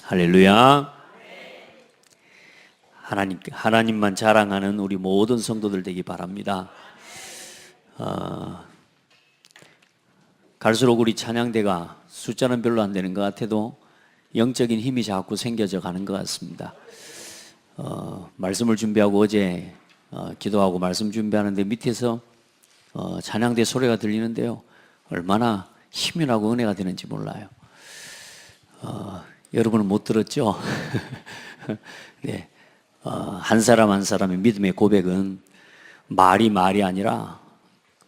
할렐루야. 하나님만 자랑하는 우리 모든 성도들 되기 바랍니다. 갈수록 우리 찬양대가 숫자는 별로 안 되는 것 같아도 영적인 힘이 자꾸 생겨져 가는 것 같습니다. 말씀을 준비하고 어제 기도하고 말씀 준비하는데 밑에서 찬양대 소리가 들리는데요, 얼마나 힘이 나고 은혜가 되는지 몰라요. 여러분은 못 들었죠? 네. 한 사람 한 사람의 믿음의 고백은 말이 아니라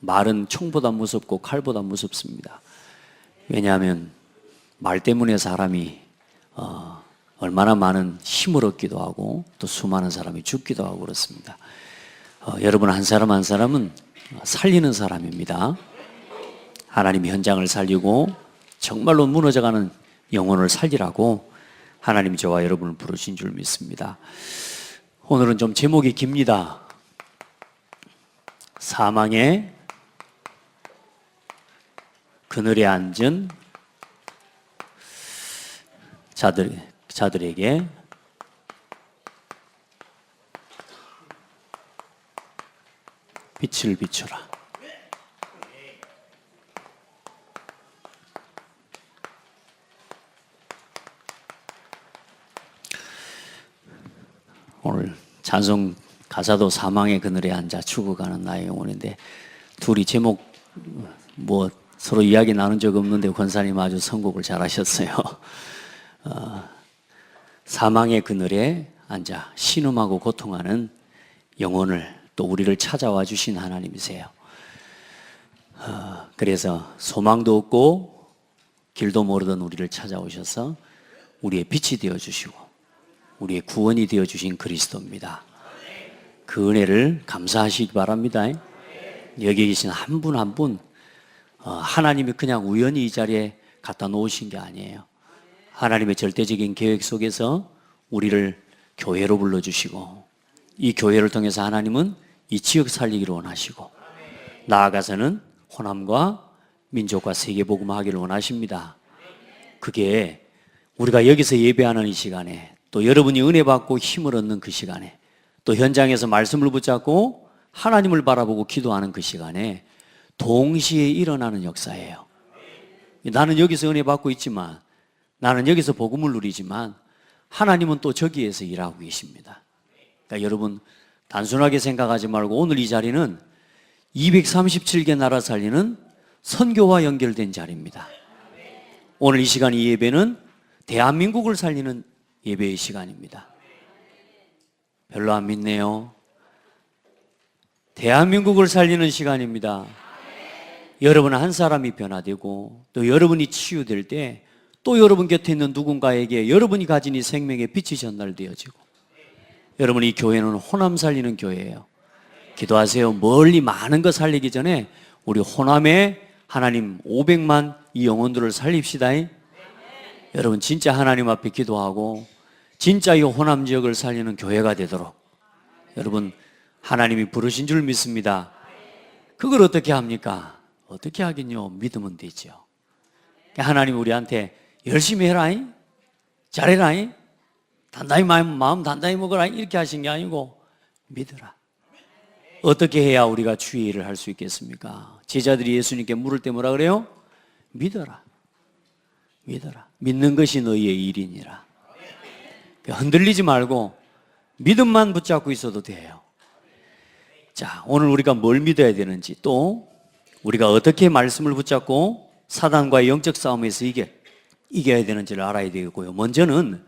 말은 총보다 무섭고 칼보다 무섭습니다. 왜냐하면 말 때문에 사람이 얼마나 많은 힘을 얻기도 하고 또 수많은 사람이 죽기도 하고 그렇습니다. 여러분 한 사람 한 사람은 살리는 사람입니다. 하나님이 현장을 살리고 정말로 무너져가는 영혼을 살리라고 하나님이 저와 여러분을 부르신 줄 믿습니다. 오늘은 좀 제목이 깁니다. 사망의 그늘에 앉은 자들에게 빛을 비추라. 오늘 찬송 가사도 사망의 그늘에 앉아 죽어가는 나의 영혼인데, 둘이 제목 뭐 서로 이야기 나눈 적 없는데 권사님 아주 선곡을 잘하셨어요. 사망의 그늘에 앉아 신음하고 고통하는 영혼을 또 우리를 찾아와 주신 하나님이세요. 그래서 소망도 없고 길도 모르던 우리를 찾아오셔서 우리의 빛이 되어주시고 우리의 구원이 되어주신 그리스도입니다. 그 은혜를 감사하시기 바랍니다. 여기 계신 한 분 한 분 하나님이 그냥 우연히 이 자리에 갖다 놓으신 게 아니에요. 하나님의 절대적인 계획 속에서 우리를 교회로 불러주시고 이 교회를 통해서 하나님은 이 지역 살리기를 원하시고 나아가서는 호남과 민족과 세계복음화하기를 원하십니다. 그게 우리가 여기서 예배하는 이 시간에, 또 여러분이 은혜 받고 힘을 얻는 그 시간에, 또 현장에서 말씀을 붙잡고 하나님을 바라보고 기도하는 그 시간에 동시에 일어나는 역사예요. 나는 여기서 은혜 받고 있지만, 나는 여기서 복음을 누리지만 하나님은 또 저기에서 일하고 계십니다. 그러니까 여러분 단순하게 생각하지 말고 오늘 이 자리는 237개 나라 살리는 선교와 연결된 자리입니다. 오늘 이 시간 이 예배는 대한민국을 살리는 예배의 시간입니다. 별로 안 믿네요. 대한민국을 살리는 시간입니다. 여러분 한 사람이 변화되고 또 여러분이 치유될 때 또 여러분 곁에 있는 누군가에게 여러분이 가진 이 생명의 빛이 전달되어지고, 여러분 이 교회는 호남 살리는 교회예요. 기도하세요. 멀리 많은 거 살리기 전에 우리 호남에 하나님 500만 이 영혼들을 살립시다. 여러분 진짜 하나님 앞에 기도하고 진짜 이 호남 지역을 살리는 교회가 되도록 여러분 하나님이 부르신 줄 믿습니다. 그걸 어떻게 합니까? 어떻게 하긴요, 믿으면 되죠. 하나님 우리한테 열심히 해라, 잘해라, 단단히 마음 단단히 먹어라 이렇게 하신 게 아니고 믿어라. 어떻게 해야 우리가 주의 일을 할 수 있겠습니까? 제자들이 예수님께 물을 때 뭐라 그래요? 믿어라. 믿어라. 믿는 것이 너희의 일이니라. 흔들리지 말고 믿음만 붙잡고 있어도 돼요. 자, 오늘 우리가 뭘 믿어야 되는지, 또 우리가 어떻게 말씀을 붙잡고 사단과의 영적 싸움에서 이겨야 되는지를 알아야 되겠고요. 먼저는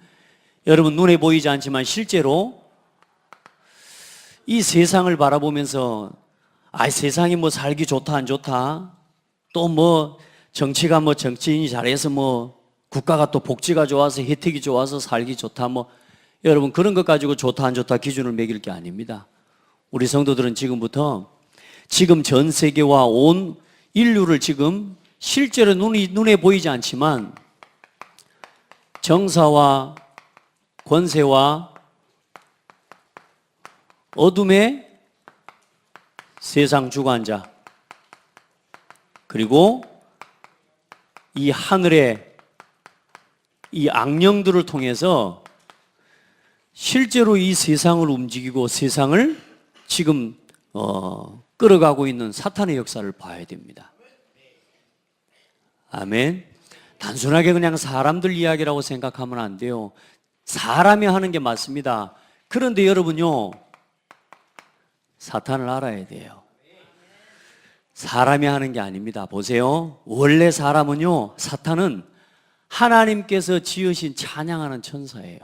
여러분 눈에 보이지 않지만 실제로 이 세상을 바라보면서 세상이 뭐 살기 좋다 안 좋다, 또 뭐 정치가 뭐 정치인이 잘해서 뭐 국가가 또 복지가 좋아서 혜택이 좋아서 살기 좋다, 뭐 여러분 그런 것 가지고 좋다 안 좋다 기준을 매길 게 아닙니다. 우리 성도들은 지금부터 지금 전 세계와 온 인류를 지금 실제로 눈에 보이지 않지만 정사와 권세와 어둠의 세상 주관자, 그리고 이 하늘의 이 악령들을 통해서 실제로 이 세상을 움직이고 세상을 지금 끌어가고 있는 사탄의 역사를 봐야 됩니다. 아멘. 단순하게 그냥 사람들 이야기라고 생각하면 안 돼요. 사람이 하는 게 맞습니다. 그런데 여러분요, 사탄을 알아야 돼요. 사람이 하는 게 아닙니다. 보세요. 원래 사람은요, 사탄은 하나님께서 지으신 찬양하는 천사예요.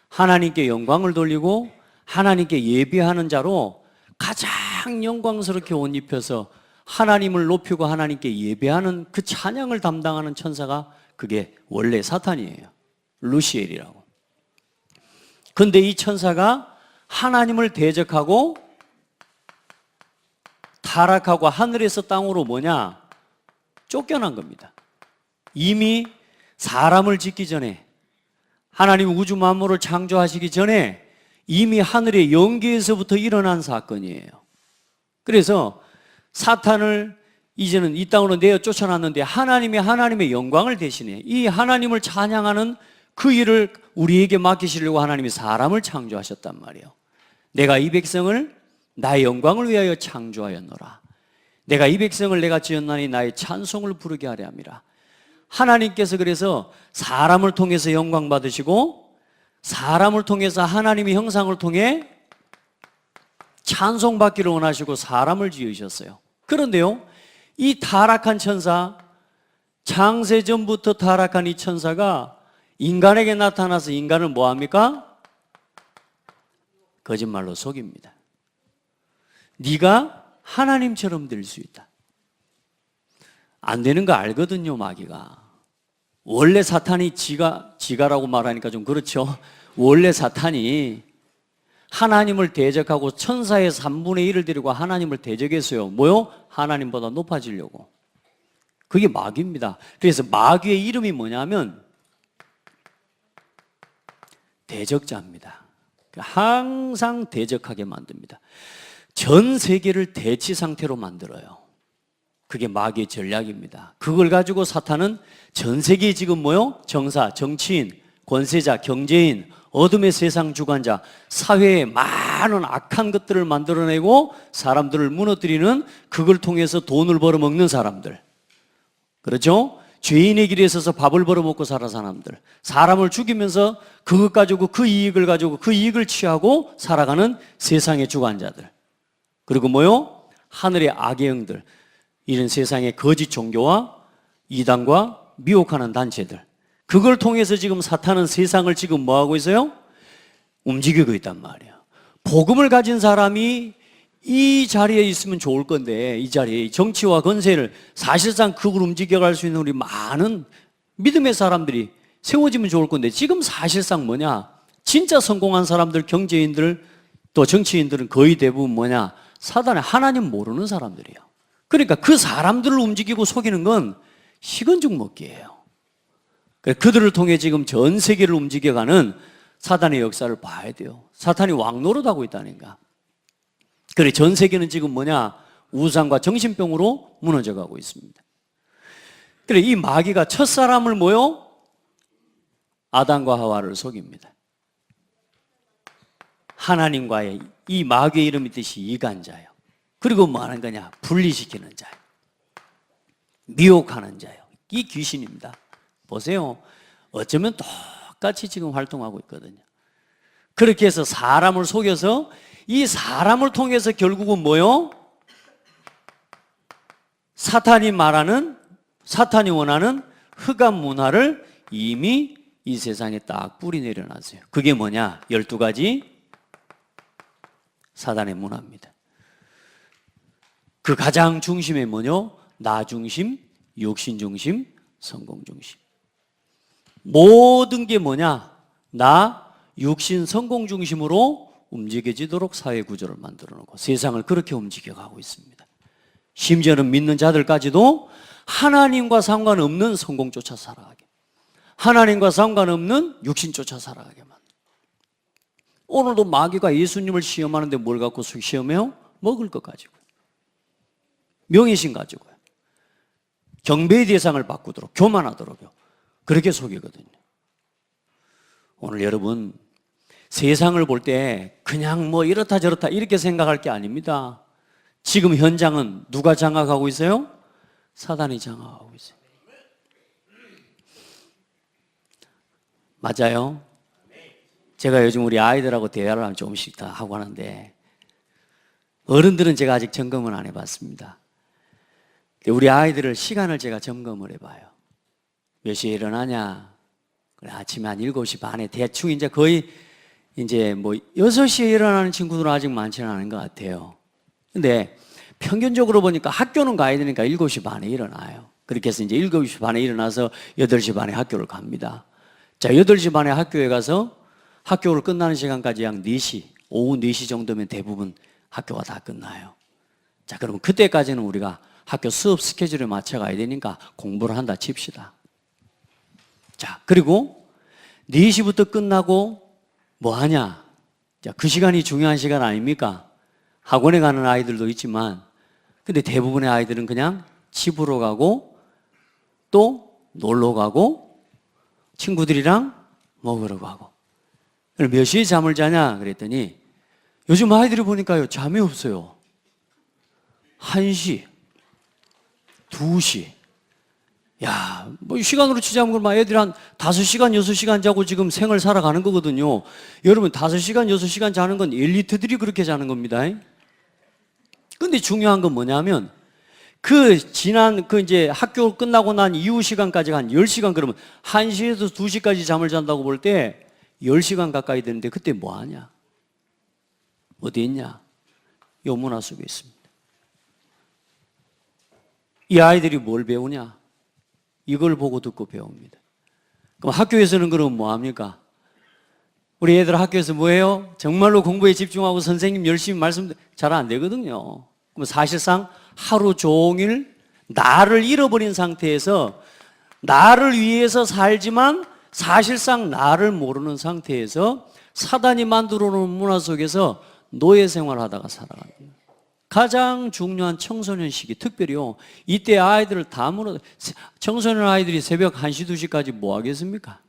하나님께 영광을 돌리고 하나님께 예배하는 자로 가장 영광스럽게 옷 입혀서 하나님을 높이고 하나님께 예배하는 그 찬양을 담당하는 천사가 그게 원래 사탄이에요. 루시엘이라고. 근데 이 천사가 하나님을 대적하고 타락하고 하늘에서 땅으로 뭐냐? 쫓겨난 겁니다. 이미 사람을 짓기 전에, 하나님 우주 만물을 창조하시기 전에 이미 하늘의 영계에서부터 일어난 사건이에요. 그래서 사탄을 이제는 이 땅으로 내어 쫓아놨는데 하나님의 영광을 대신해 이 하나님을 찬양하는 그 일을 우리에게 맡기시려고 하나님이 사람을 창조하셨단 말이에요. 내가 이 백성을 나의 영광을 위하여 창조하였노라. 내가 이 백성을 내가 지었나니 나의 찬송을 부르게 하려 함이라. 하나님께서 그래서 사람을 통해서 영광 받으시고 사람을 통해서 하나님의 형상을 통해 찬송받기를 원하시고 사람을 지으셨어요. 그런데요, 이 타락한 천사, 창세전부터 타락한 이 천사가 인간에게 나타나서 인간을 뭐합니까? 거짓말로 속입니다. 네가 하나님처럼 될 수 있다. 안 되는 거 알거든요, 마귀가. 원래 사탄이 지가라고 말하니까 좀 그렇죠. 원래 사탄이 하나님을 대적하고 천사의 3분의 1을 데리고 하나님을 대적했어요. 뭐요? 하나님보다 높아지려고. 그게 마귀입니다. 그래서 마귀의 이름이 뭐냐면 대적자입니다. 항상 대적하게 만듭니다. 전 세계를 대치 상태로 만들어요. 그게 마귀의 전략입니다. 그걸 가지고 사탄은 전 세계에 지금 뭐요? 정사, 정치인, 권세자, 경제인, 어둠의 세상 주관자, 사회에 많은 악한 것들을 만들어내고 사람들을 무너뜨리는, 그걸 통해서 돈을 벌어먹는 사람들, 그렇죠? 죄인의 길에 서서 밥을 벌어먹고 살아 사람들, 사람을 죽이면서 그것 가지고 그 이익을 가지고 그 이익을 취하고 살아가는 세상의 주관자들, 그리고 뭐요? 하늘의 악의 영들, 이런 세상의 거짓 종교와 이단과 미혹하는 단체들, 그걸 통해서 지금 사탄은 세상을 지금 뭐하고 있어요? 움직이고 있단 말이에요. 복음을 가진 사람이 이 자리에 있으면 좋을 건데, 이 자리에 정치와 권세를 사실상 그걸 움직여갈 수 있는 우리 많은 믿음의 사람들이 세워지면 좋을 건데, 지금 사실상 뭐냐? 진짜 성공한 사람들, 경제인들, 또 정치인들은 거의 대부분 뭐냐? 사단의 하나님 모르는 사람들이에요. 그러니까 그 사람들을 움직이고 속이는 건 식은죽 먹기예요. 그들을 통해 지금 전 세계를 움직여가는 사탄의 역사를 봐야 돼요. 사탄이 왕노릇하고 있다니까. 그래, 전 세계는 지금 뭐냐? 우상과 정신병으로 무너져가고 있습니다. 그래, 이 마귀가 첫사람을 뭐요? 아담과 하와를 속입니다. 하나님과의, 이 마귀의 이름이 뜻이 이간자예요. 그리고 뭐 하는 거냐? 분리시키는 자예요. 미혹하는 자예요. 이 귀신입니다. 보세요. 어쩌면 똑같이 지금 활동하고 있거든요. 그렇게 해서 사람을 속여서 이 사람을 통해서 결국은 뭐요? 사탄이 원하는 흑암 문화를 이미 이 세상에 딱 뿌리 내려놨어요. 그게 뭐냐? 12가지 사단의 문화입니다. 그 가장 중심에 뭐냐? 나 중심, 육신 중심, 성공 중심. 모든 게 뭐냐? 나, 육신, 성공 중심으로 움직여지도록 사회 구조를 만들어 놓고 세상을 그렇게 움직여가고 있습니다. 심지어는 믿는 자들까지도 하나님과 상관없는 성공 쫓아 살아가게, 하나님과 상관없는 육신 쫓아 살아가게 만들어요. 오늘도 마귀가 예수님을 시험하는데 뭘 갖고 시험해요? 먹을 것 가지고, 명예신 가지고요, 경배의 대상을 바꾸도록, 교만하도록요, 그렇게 속이거든요. 오늘 여러분 세상을 볼 때 그냥 뭐 이렇다 저렇다 이렇게 생각할 게 아닙니다. 지금 현장은 누가 장악하고 있어요? 사단이 장악하고 있어요. 맞아요? 제가 요즘 우리 아이들하고 대화를 하면 조금씩 다 하고 하는데 어른들은 제가 아직 점검을 안 해봤습니다. 우리 아이들을 시간을 제가 점검을 해봐요. 몇 시에 일어나냐? 그래, 아침에 한 7시 반에 대충 이제 거의 이제 뭐 6시에 일어나는 친구들은 아직 많지는 않은 것 같아요. 근데 평균적으로 보니까 학교는 가야 되니까 7시 반에 일어나요. 그렇게 해서 이제 7시 반에 일어나서 8시 반에 학교를 갑니다. 자, 8시 반에 학교에 가서 학교를 끝나는 시간까지 약 4시, 오후 4시 정도면 대부분 학교가 다 끝나요. 자, 그러면 그때까지는 우리가 학교 수업 스케줄에 맞춰 가야 되니까 공부를 한다 칩시다. 자, 그리고 4시부터 끝나고 뭐 하냐? 자, 그 시간이 중요한 시간 아닙니까? 학원에 가는 아이들도 있지만, 근데 대부분의 아이들은 그냥 집으로 가고, 또 놀러 가고, 친구들이랑 먹으러 가고. 그럼 몇 시에 잠을 자냐? 그랬더니, 요즘 아이들이 보니까요, 잠이 없어요. 1시, 2시. 야, 뭐 시간으로 치자면 그러면 애들이 한 5시간, 6시간 자고 지금 생을 살아가는 거거든요. 여러분 5시간, 6시간 자는 건 엘리트들이 그렇게 자는 겁니다. 근데 중요한 건 뭐냐면 그 이제 학교 끝나고 난 이후 시간까지 한 10시간 그러면 1시에서 2시까지 잠을 잔다고 볼 때 10시간 가까이 되는데 그때 뭐 하냐? 어디 있냐? 요 문화 속에 있습니다. 이 아이들이 뭘 배우냐? 이걸 보고 듣고 배웁니다. 그럼 학교에서는 그럼 뭐 합니까? 우리 애들 학교에서 뭐 해요? 정말로 공부에 집중하고 선생님 열심히 말씀 잘 안 되거든요. 그럼 사실상 하루 종일 나를 잃어버린 상태에서 나를 위해서 살지만 사실상 나를 모르는 상태에서 사단이 만들어 놓은 문화 속에서 노예 생활하다가 살아갑니다. 가장 중요한 청소년 시기, 특별히요, 이때 아이들을 다 청소년 아이들이 새벽 1시, 2시까지 뭐 하겠습니까?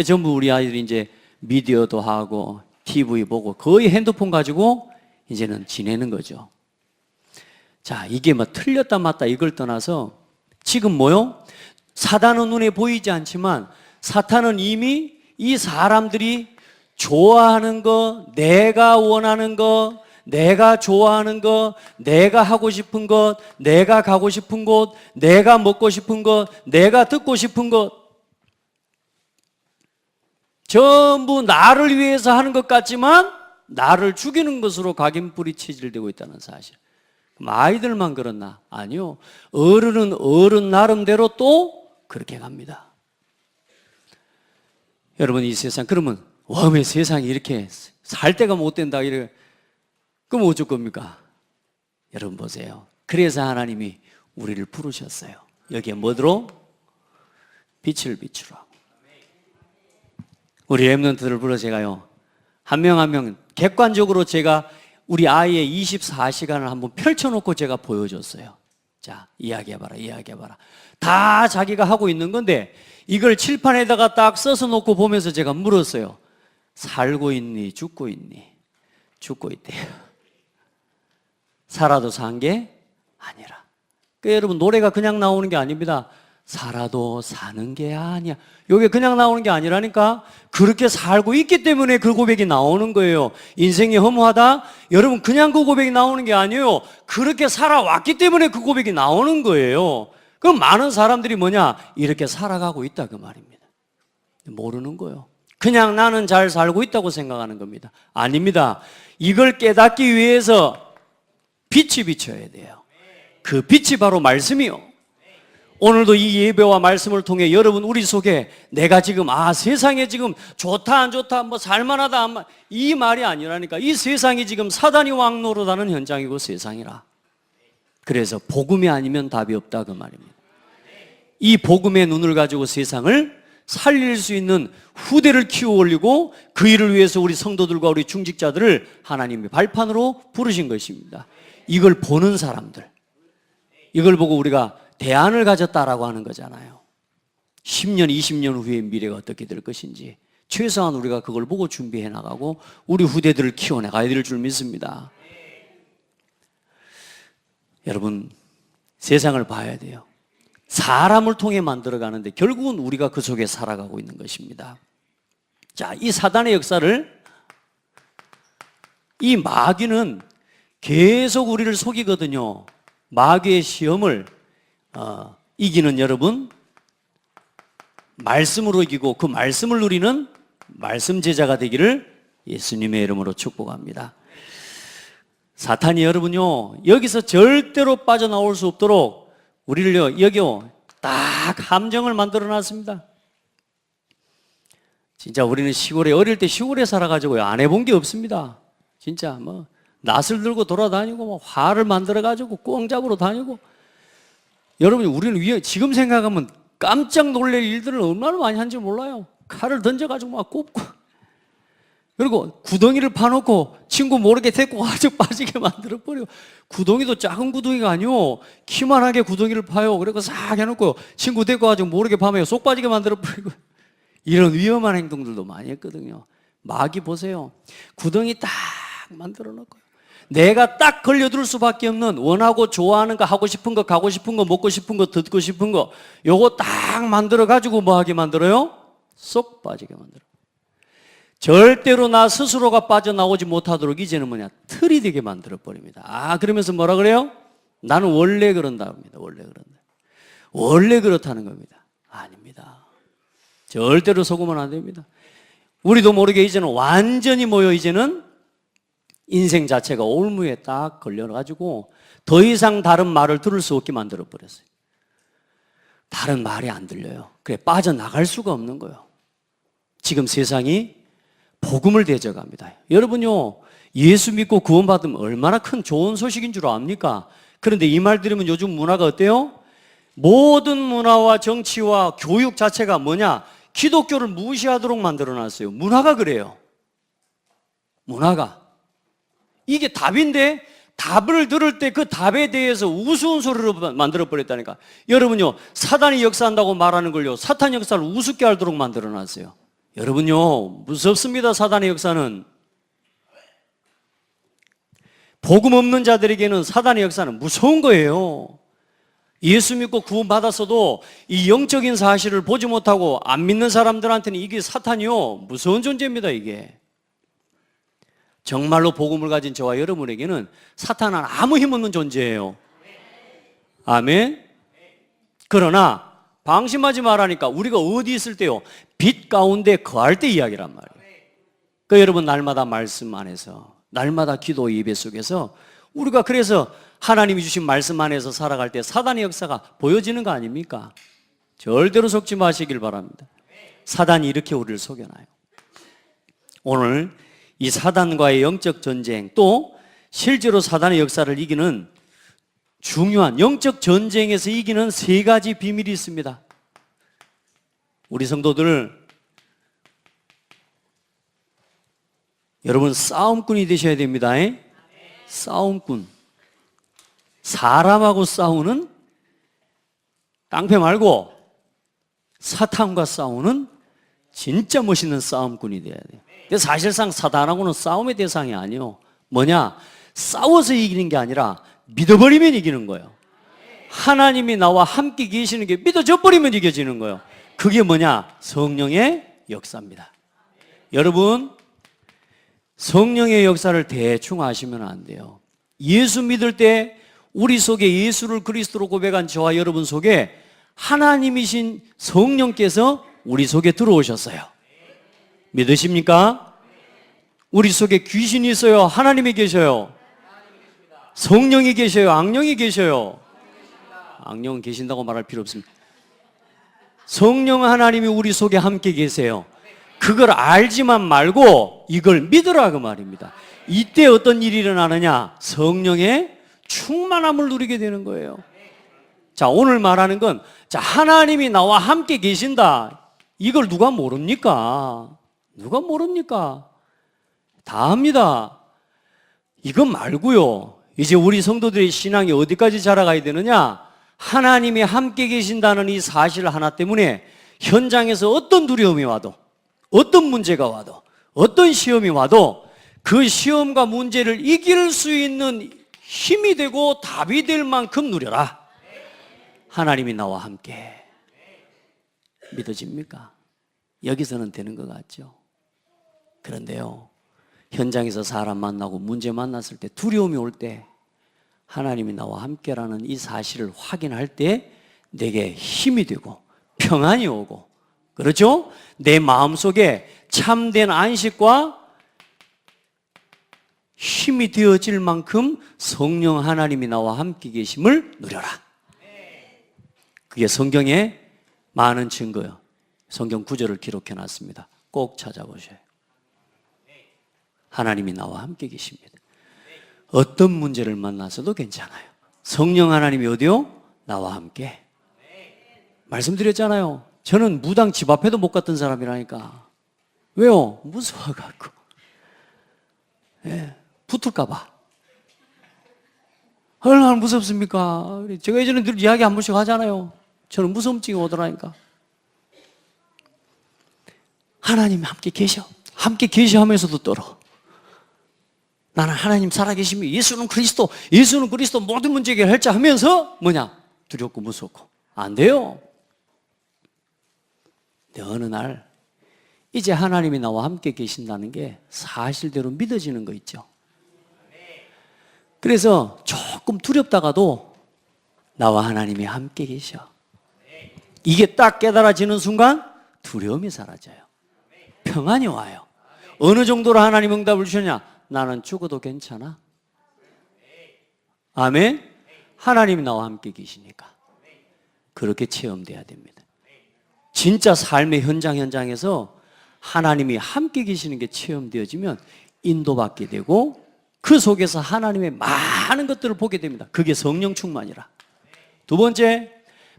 전부 우리 아이들이 이제 미디어도 하고, TV 보고, 거의 핸드폰 가지고 이제는 지내는 거죠. 자, 이게 뭐 틀렸다 맞다 이걸 떠나서 지금 뭐요? 사단은 눈에 보이지 않지만 사탄은 이미 이 사람들이 좋아하는 거, 내가 원하는 거, 내가 좋아하는 것, 내가 하고 싶은 것, 내가 가고 싶은 곳, 내가 먹고 싶은 것, 내가 듣고 싶은 것 전부 나를 위해서 하는 것 같지만 나를 죽이는 것으로 각인뿌리 체질되고 있다는 사실. 그럼 아이들만 그렇나? 아니요. 어른은 어른 나름대로 또 그렇게 갑니다. 여러분 이 세상 그러면 와, 왜 세상이 이렇게 살 때가 못 된다 이래. 그럼 어쩔 겁니까? 여러분 보세요. 그래서 하나님이 우리를 부르셨어요. 여기에 뭐더러? 빛을 비추라. 우리 렘넌트들을 불러 제가요, 한 명 한 명 객관적으로 제가 우리 아이의 24시간을 한번 펼쳐놓고 제가 보여줬어요. 자, 이야기해봐라, 이야기해봐라. 다 자기가 하고 있는 건데 이걸 칠판에다가 딱 써서 놓고 보면서 제가 물었어요. 살고 있니? 죽고 있니? 죽고 있대요. 살아도 산 게 아니라. 그러니까 여러분 노래가 그냥 나오는 게 아닙니다. 살아도 사는 게 아니야. 이게 그냥 나오는 게 아니라니까. 그렇게 살고 있기 때문에 그 고백이 나오는 거예요. 인생이 허무하다? 여러분 그냥 그 고백이 나오는 게 아니에요. 그렇게 살아왔기 때문에 그 고백이 나오는 거예요. 그럼 많은 사람들이 뭐냐? 이렇게 살아가고 있다 그 말입니다. 모르는 거예요. 그냥 나는 잘 살고 있다고 생각하는 겁니다. 아닙니다. 이걸 깨닫기 위해서 빛이 비춰야 돼요. 그 빛이 바로 말씀이요. 오늘도 이 예배와 말씀을 통해 여러분 우리 속에 내가 지금 세상에 지금 좋다 안 좋다 뭐 살만하다 이 말이 아니라니까. 이 세상이 지금 사단이 왕노릇하는 현장이고 세상이라. 그래서 복음이 아니면 답이 없다 그 말입니다. 이 복음의 눈을 가지고 세상을 살릴 수 있는 후대를 키워 올리고 그 일을 위해서 우리 성도들과 우리 중직자들을 하나님의 발판으로 부르신 것입니다. 이걸 보는 사람들, 이걸 보고 우리가 대안을 가졌다라고 하는 거잖아요. 10년, 20년 후의 미래가 어떻게 될 것인지 최소한 우리가 그걸 보고 준비해 나가고 우리 후대들을 키워나가야 될 줄 믿습니다. 여러분, 세상을 봐야 돼요. 사람을 통해 만들어가는데 결국은 우리가 그 속에 살아가고 있는 것입니다. 자, 이 사단의 역사를, 이 마귀는 계속 우리를 속이거든요. 마귀의 시험을 이기는 여러분, 말씀으로 이기고 그 말씀을 누리는 말씀 제자가 되기를 예수님의 이름으로 축복합니다. 사탄이 여러분요, 여기서 절대로 빠져나올 수 없도록 우리를 여기요, 딱 함정을 만들어 놨습니다. 진짜 우리는 시골에, 어릴 때 시골에 살아가지고 안 해본 게 없습니다. 진짜 뭐 낫을 들고 돌아다니고 뭐 활을 만들어가지고 꽁 잡으러 다니고. 여러분, 우리는 지금 생각하면 깜짝 놀랄 일들을 얼마나 많이 한지 몰라요. 칼을 던져가지고 막 꼽고, 그리고 구덩이를 파놓고 친구 모르게 데리고 아주 빠지게 만들어버려. 구덩이도 작은 구덩이가 아니오, 키만하게 구덩이를 파요. 그리고 싹 해놓고 친구 데리고 가지고 모르게 파면 쏙 빠지게 만들어버리고. 이런 위험한 행동들도 많이 했거든요. 마귀 보세요. 구덩이 딱 만들어 놓고 내가 딱 걸려들 수밖에 없는, 원하고 좋아하는 거, 하고 싶은 거, 가고 싶은 거, 먹고 싶은 거, 듣고 싶은 거, 요거 딱 만들어 가지고 뭐 하게 만들어요? 쏙 빠지게 만들어. 절대로 나 스스로가 빠져나오지 못하도록 이제는 뭐냐, 틀이 되게 만들어 버립니다. 그러면서 뭐라 그래요? 나는 원래 그런다 합니다. 원래 그런다. 원래 그렇다는 겁니다. 아닙니다. 절대로 속으면 안 됩니다. 우리도 모르게 이제는 완전히 이제는 인생 자체가 올무에 딱 걸려가지고 더 이상 다른 말을 들을 수 없게 만들어 버렸어요. 다른 말이 안 들려요. 그래, 빠져나갈 수가 없는 거예요. 지금 세상이 복음을 대적합니다. 여러분요, 예수 믿고 구원받으면 얼마나 큰 좋은 소식인 줄 압니까? 그런데 이 말 들으면 요즘 문화가 어때요? 모든 문화와 정치와 교육 자체가 뭐냐? 기독교를 무시하도록 만들어놨어요. 문화가 그래요. 문화가. 이게 답인데 답을 들을 때 그 답에 대해서 우스운 소리로 만들어버렸다니까. 여러분요, 사단이 역사한다고 말하는 걸요, 사탄 역사를 우습게 알도록 만들어놨어요. 여러분요, 무섭습니다. 사단의 역사는. 복음 없는 자들에게는 사단의 역사는 무서운 거예요. 예수 믿고 구원받았어도 이 영적인 사실을 보지 못하고 안 믿는 사람들한테는 이게 사탄이요, 무서운 존재입니다. 이게 정말로 복음을 가진 저와 여러분에게는 사탄은 아무 힘없는 존재예요. 아멘. 그러나 방심하지 말라니까 우리가 어디 있을 때요, 빛 가운데 거할 때 이야기란 말이에요. 그 여러분, 날마다 말씀 안에서, 날마다 기도 예배 속에서 우리가 그래서 하나님이 주신 말씀 안에서 살아갈 때 사단의 역사가 보여지는 거 아닙니까? 절대로 속지 마시길 바랍니다. 사단이 이렇게 우리를 속여놔요. 오늘 이 사단과의 영적 전쟁, 또 실제로 사단의 역사를 이기는 중요한 영적 전쟁에서 이기는 세 가지 비밀이 있습니다. 우리 성도들, 여러분 싸움꾼이 되셔야 됩니다. 싸움꾼. 사람하고 싸우는, 깡패 말고 사탄과 싸우는 진짜 멋있는 싸움꾼이 돼야 돼요. 근데 사실상 사단하고는 싸움의 대상이 아니에요. 뭐냐? 싸워서 이기는 게 아니라 믿어버리면 이기는 거예요. 하나님이 나와 함께 계시는 게 믿어져 버리면 이겨지는 거예요. 그게 뭐냐? 성령의 역사입니다. 여러분, 성령의 역사를 대충 아시면 안 돼요. 예수 믿을 때 우리 속에 예수를 그리스도로 고백한 저와 여러분 속에 하나님이신 성령께서 우리 속에 들어오셨어요. 믿으십니까? 우리 속에 귀신이 있어요? 하나님이 계셔요? 성령이 계셔요? 악령이 계셔요? 악령은 계신다고 말할 필요 없습니다. 성령 하나님이 우리 속에 함께 계세요. 그걸 알지만 말고 이걸 믿으라 그 말입니다. 이때 어떤 일이 일어나느냐? 성령의 충만함을 누리게 되는 거예요. 자, 오늘 말하는 건, 자, 하나님이 나와 함께 계신다. 이걸 누가 모릅니까? 누가 모릅니까? 다 압니다. 이건 말고요, 이제 우리 성도들의 신앙이 어디까지 자라가야 되느냐? 하나님이 함께 계신다는 이 사실 하나 때문에 현장에서 어떤 두려움이 와도, 어떤 문제가 와도, 어떤 시험이 와도 그 시험과 문제를 이길 수 있는 힘이 되고 답이 될 만큼 누려라. 하나님이 나와 함께. 믿어집니까? 여기서는 되는 것 같죠? 그런데요, 현장에서 사람 만나고 문제 만났을 때, 두려움이 올 때 하나님이 나와 함께라는 이 사실을 확인할 때 내게 힘이 되고 평안이 오고, 그렇죠? 내 마음속에 참된 안식과 힘이 되어질 만큼 성령 하나님이 나와 함께 계심을 누려라. 그게 성경에 많은 증거요. 성경 구절을 기록해 놨습니다. 꼭 찾아보셔요. 하나님이 나와 함께 계십니다. 어떤 문제를 만나서도 괜찮아요. 성령 하나님이 어디요? 나와 함께. 말씀드렸잖아요. 저는 무당 집 앞에도 못 갔던 사람이라니까. 왜요? 무서워갖고. 예, 붙을까봐. 얼마나 무섭습니까? 제가 예전에 늘 이야기 한 번씩 하잖아요. 저는 무서움증이 오더라니까. 하나님이 함께 계셔. 함께 계셔 하면서도 떨어. 나는 하나님 살아계시며 예수는 그리스도 모든 문제 해결할자 하면서 뭐냐? 두렵고 무섭고. 안 돼요. 근데 어느 날 이제 하나님이 나와 함께 계신다는 게 사실대로 믿어지는 거 있죠. 그래서 조금 두렵다가도 나와 하나님이 함께 계셔. 이게 딱 깨달아지는 순간 두려움이 사라져요. 평안이 와요. 어느 정도로 하나님 응답을 주셨냐? 나는 죽어도 괜찮아. 아멘. 하나님이 나와 함께 계시니까 그렇게 체험돼야 됩니다. 진짜 삶의 현장에서 하나님이 함께 계시는 게 체험되어지면 인도받게 되고 그 속에서 하나님의 많은 것들을 보게 됩니다. 그게 성령 충만이라. 두 번째,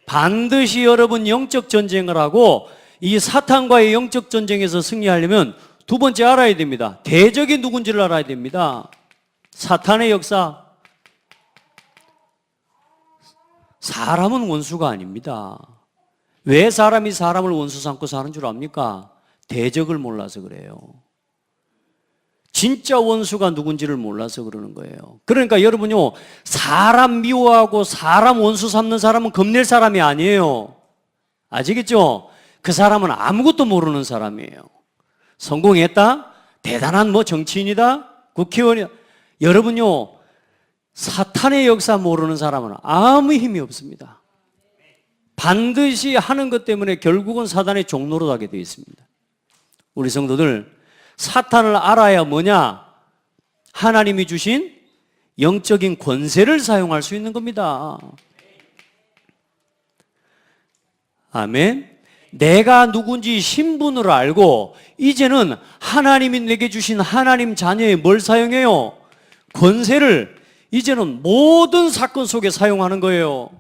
반드시 여러분 영적 전쟁을 하고 이 사탄과의 영적 전쟁에서 승리하려면 두 번째 알아야 됩니다. 대적이 누군지를 알아야 됩니다. 사탄의 역사. 사람은 원수가 아닙니다. 왜 사람이 사람을 원수 삼고 사는 줄 압니까? 대적을 몰라서 그래요. 진짜 원수가 누군지를 몰라서 그러는 거예요. 그러니까 여러분요, 사람 미워하고 사람 원수 삼는 사람은 겁낼 사람이 아니에요. 아시겠죠? 그 사람은 아무것도 모르는 사람이에요. 성공했다? 대단한 정치인이다? 국회의원이다? 여러분요, 사탄의 역사 모르는 사람은 아무 힘이 없습니다. 반드시 하는 것 때문에 결국은 사단의 종로로 가게 되어 있습니다. 우리 성도들, 사탄을 알아야 뭐냐? 하나님이 주신 영적인 권세를 사용할 수 있는 겁니다. 아멘. 내가 누군지 신분을 알고 이제는 하나님이 내게 주신 하나님 자녀의 뭘 사용해요? 권세를 이제는 모든 사건 속에 사용하는 거예요.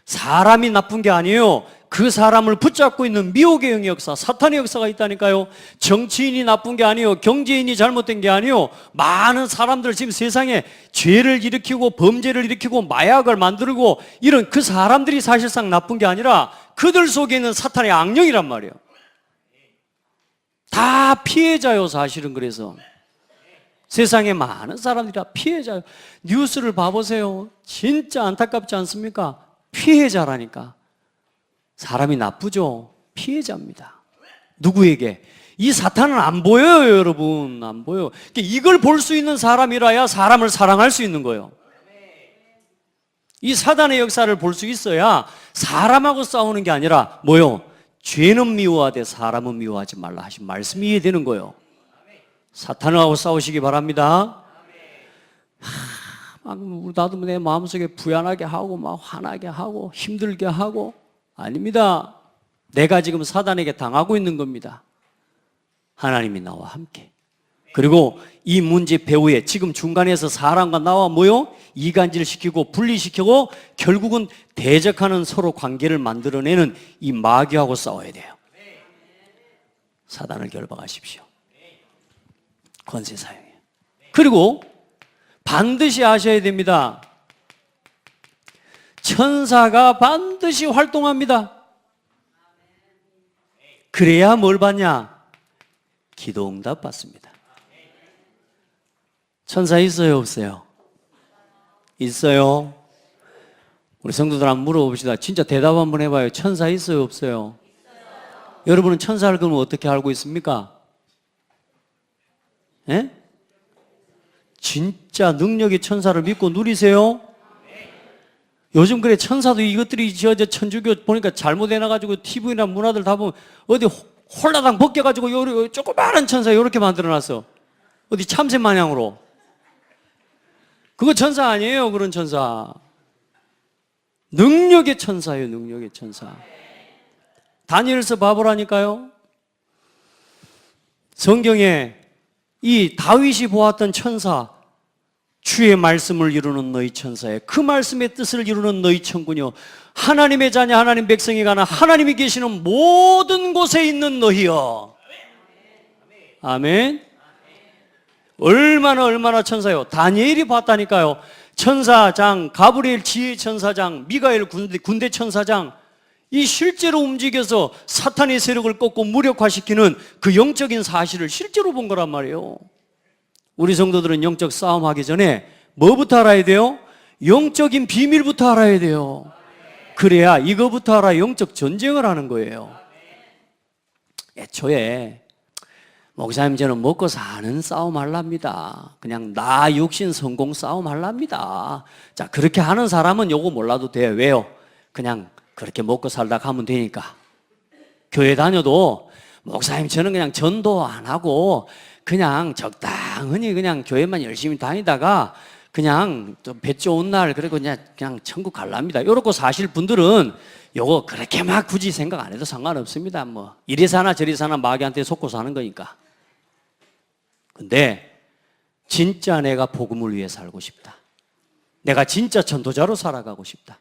사람이 나쁜 게 아니에요. 그 사람을 붙잡고 있는 미혹의 영의 역사, 사탄의 역사가 있다니까요. 정치인이 나쁜 게 아니에요. 경제인이 잘못된 게 아니에요. 많은 사람들 지금 세상에 죄를 일으키고 범죄를 일으키고 마약을 만들고 이런 그 사람들이 사실상 나쁜 게 아니라 그들 속에 있는 사탄의 악령이란 말이에요. 다 피해자요, 사실은. 그래서 세상에 많은 사람들이 다 피해자요. 뉴스를 봐보세요. 진짜 안타깝지 않습니까? 피해자라니까. 사람이 나쁘죠? 피해자입니다. 누구에게? 이 사탄은 안 보여요, 여러분. 안 보여요. 이걸 볼 수 있는 사람이라야 사람을 사랑할 수 있는 거예요. 이 사단의 역사를 볼 수 있어야 사람하고 싸우는 게 아니라 뭐요? 죄는 미워하되 사람은 미워하지 말라 하신 말씀이 이해되는 거예요. 사탄하고 싸우시기 바랍니다. 나도 내 마음속에 부연하게 하고 막 화나게 하고 힘들게 하고 아닙니다. 내가 지금 사단에게 당하고 있는 겁니다. 하나님이 나와 함께. 그리고 이 문제 배후에 지금 중간에서 사람과 나와 뭐요? 이간질시키고 분리시키고 결국은 대적하는 서로 관계를 만들어내는 이 마귀하고 싸워야 돼요. 사단을 결박하십시오. 권세 사용해요. 그리고 반드시 아셔야 됩니다. 천사가 반드시 활동합니다. 그래야 뭘 받냐? 기도 응답 받습니다. 천사 있어요, 없어요? 있어요. 우리 성도들 한번 물어봅시다. 진짜 대답 한번 해봐요. 천사 있어요, 없어요? 여러분은 천사를 그러면 어떻게 알고 있습니까? 예? 진짜 능력의 천사를 믿고 누리세요? 요즘 그래 천사도 이것들이 저 천주교 보니까 잘못해놔가지고 TV나 문화들 다 보면 어디 홀라당 벗겨가지고 요 조그마한 천사 요렇게 만들어놨어. 어디 참새 마냥으로. 그거 천사 아니에요, 그런 천사. 능력의 천사예요, 능력의 천사. 다니엘서 봐보라니까요. 성경에 이 다윗이 보았던 천사, 주의 말씀을 이루는 너희 천사에 그 말씀의 뜻을 이루는 너희 천군요, 하나님의 자녀 하나님 백성이 가나 하나님이 계시는 모든 곳에 있는 너희여. 아멘. 얼마나 천사요. 다니엘이 봤다니까요. 천사장, 가브리엘 지혜 천사장, 미가엘 군대 천사장, 이 실제로 움직여서 사탄의 세력을 꺾고 무력화시키는 그 영적인 사실을 실제로 본 거란 말이에요. 우리 성도들은 영적 싸움하기 전에 뭐부터 알아야 돼요? 영적인 비밀부터 알아야 돼요. 그래야 이거부터 알아 영적 전쟁을 하는 거예요. 애초에 목사님 저는 먹고 사는 싸움 하랍니다. 그냥 나 육신 성공 싸움 하랍니다. 자, 그렇게 하는 사람은 요거 몰라도 돼요. 왜요? 그냥 그렇게 먹고 살다 가면 되니까. 교회 다녀도 목사님 저는 그냥 전도 안 하고 그냥 적당히 그냥 교회만 열심히 다니다가 그냥 좀 배 좋은 날 그리고 그냥 천국 갈랍니다. 이렇게 사실 분들은 요거 그렇게 막 굳이 생각 안 해도 상관없습니다. 뭐 이리 사나 저리 사나 마귀한테 속고 사는 거니까. 근데 진짜 내가 복음을 위해 살고 싶다. 내가 진짜 전도자로 살아가고 싶다.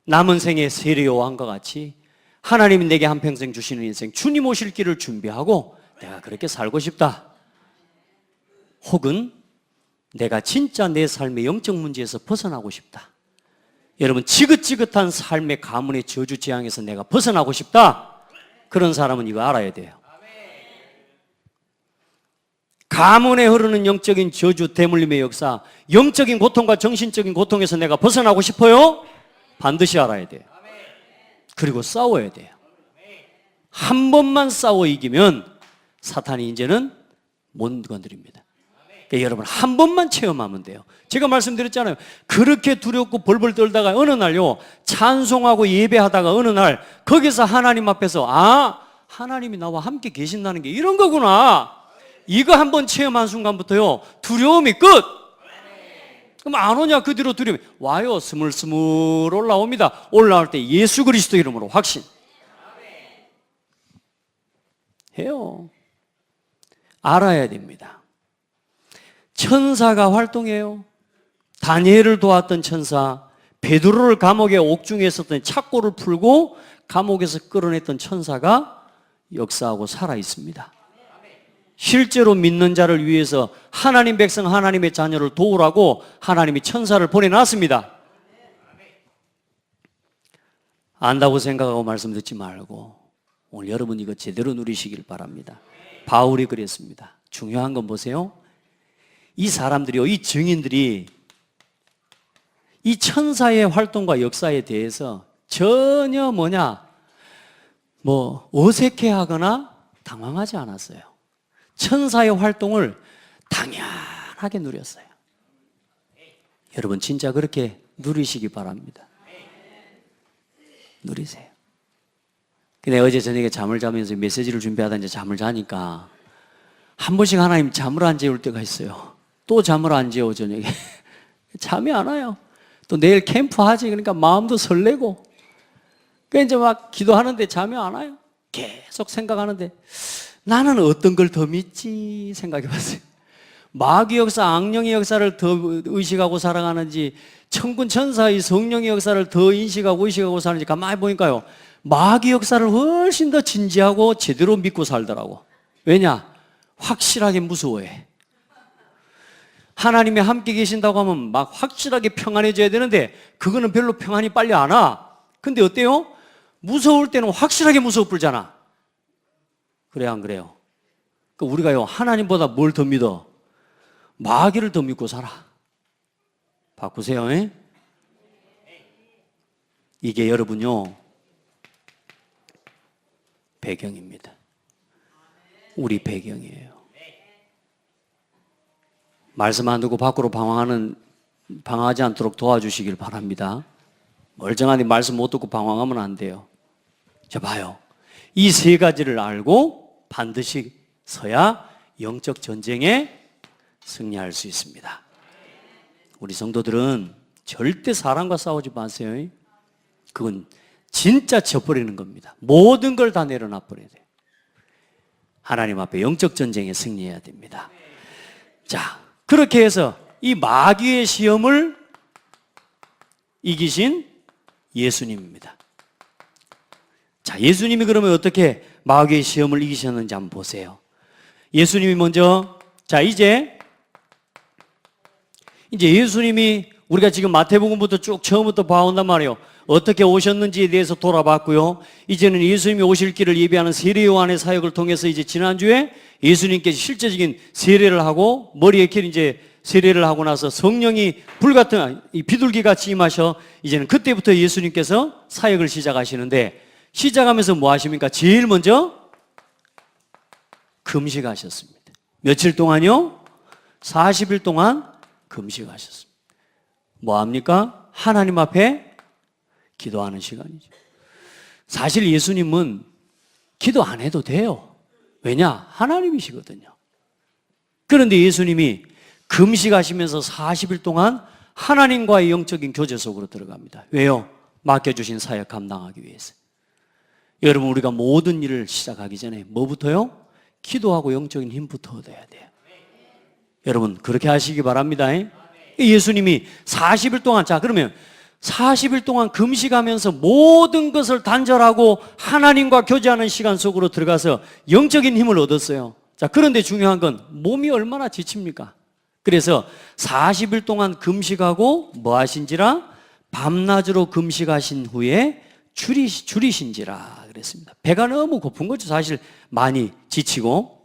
남은 생에 세례 요한과 같이 하나님이 내게 한평생 주시는 인생, 주님 오실 길을 준비하고 내가 그렇게 살고 싶다. 혹은 내가 진짜 내 삶의 영적 문제에서 벗어나고 싶다. 여러분, 지긋지긋한 삶의 가문의 저주 재앙에서 내가 벗어나고 싶다. 그런 사람은 이거 알아야 돼요. 가문에 흐르는 영적인 저주, 대물림의 역사, 영적인 고통과 정신적인 고통에서 내가 벗어나고 싶어요? 반드시 알아야 돼요. 그리고 싸워야 돼요. 한 번만 싸워 이기면 사탄이 이제는 못 건드립니다. 그러니까 여러분 한 번만 체험하면 돼요. 제가 말씀드렸잖아요. 그렇게 두렵고 벌벌 떨다가 어느 날요, 찬송하고 예배하다가 어느 날 거기서 하나님 앞에서 하나님이 나와 함께 계신다는 게 이런 거구나. 이거 한번 체험한 순간부터요, 두려움이 끝. 그럼 안 오냐? 그 뒤로 두려움이 와요. 스물스물 올라옵니다. 올라올 때 예수 그리스도 이름으로 확신 해요. 알아야 됩니다. 천사가 활동해요. 다니엘을 도왔던 천사, 베드로를 감옥에 옥중에 있었던 착고를 풀고 감옥에서 끌어냈던 천사가 역사하고 살아 있습니다. 실제로 믿는 자를 위해서 하나님 백성, 하나님의 자녀를 도우라고 하나님이 천사를 보내놨습니다. 안다고 생각하고 말씀 듣지 말고 오늘 여러분 이거 제대로 누리시길 바랍니다. 바울이 그랬습니다. 중요한 건 보세요. 이 사람들이요, 이 증인들이 이 천사의 활동과 역사에 대해서 전혀 어색해하거나 당황하지 않았어요. 천사의 활동을 당연하게 누렸어요. 여러분 진짜 그렇게 누리시기 바랍니다. 누리세요. 근데 어제 저녁에 잠을 자면서 메시지를 준비하다 이제 잠을 자니까 한 번씩 하나님 잠을 안 재울 때가 있어요. 또 잠을 안 재워 저녁에. 잠이 안 와요. 또 내일 캠프 하지. 그러니까 마음도 설레고. 그러니까 이제 막 기도하는데 잠이 안 와요. 계속 생각하는데 나는 어떤 걸 더 믿지 생각해 봤어요. 마귀 역사, 악령의 역사를 더 의식하고 살아가는지, 천군 천사의 성령의 역사를 더 인식하고 의식하고 사는지 가만히 보니까요, 마귀 역사를 훨씬 더 진지하고 제대로 믿고 살더라고. 왜냐? 확실하게 무서워해. 하나님이 함께 계신다고 하면 막 확실하게 평안해져야 되는데 그거는 별로 평안이 빨리 안 와. 근데 어때요? 무서울 때는 확실하게 무서워 불잖아. 그래 안 그래요? 우리가요, 하나님보다 뭘 더 믿어? 마귀를 더 믿고 살아. 바꾸세요. 에? 이게 여러분요, 배경입니다. 우리 배경이에요. 말씀 안 듣고 밖으로 방황하지 않도록 도와주시길 바랍니다. 멀쩡하니 말씀 못 듣고 방황하면 안 돼요. 자, 봐요. 이 세 가지를 알고 반드시 서야 영적 전쟁에 승리할 수 있습니다. 우리 성도들은 절대 사람과 싸우지 마세요. 그건 진짜 져버리는 겁니다. 모든 걸 다 내려놔 버려야 돼요. 하나님 앞에 영적 전쟁에 승리해야 됩니다. 자, 그렇게 해서 이 마귀의 시험을 이기신 예수님입니다. 자, 예수님이 그러면 어떻게 마귀의 시험을 이기셨는지 한번 보세요. 예수님이 먼저, 자, 이제 예수님이 우리가 지금 마태복음부터 쭉 처음부터 봐온단 말이에요. 어떻게 오셨는지에 대해서 돌아봤고요. 이제는 예수님이 오실 길을 예비하는 세례 요한의 사역을 통해서 이제 지난주에 예수님께서 실제적인 세례를 하고 머리에 이제 세례를 하고 나서 성령이 불같은 비둘기 같이 임하셔 이제는 그때부터 예수님께서 사역을 시작하시는데 시작하면서 뭐 하십니까? 제일 먼저 금식하셨습니다. 며칠 동안요? 40일 동안 금식하셨습니다. 뭐 합니까? 하나님 앞에 기도하는 시간이죠. 사실 예수님은 기도 안 해도 돼요. 왜냐? 하나님이시거든요. 그런데 예수님이 금식하시면서 40일 동안 하나님과의 영적인 교제 속으로 들어갑니다. 왜요? 맡겨주신 사역 감당하기 위해서. 여러분, 우리가 모든 일을 시작하기 전에 뭐부터요? 기도하고 영적인 힘부터 얻어야 돼요. 여러분, 그렇게 하시기 바랍니다. 예수님이 40일 동안, 자, 그러면 40일 동안 금식하면서 모든 것을 단절하고 하나님과 교제하는 시간 속으로 들어가서 영적인 힘을 얻었어요. 자, 그런데 중요한 건 몸이 얼마나 지칩니까? 그래서 40일 동안 금식하고 뭐 하신지라? 밤낮으로 금식하신 후에 줄이신지라 그랬습니다. 배가 너무 고픈 거죠. 사실 많이 지치고.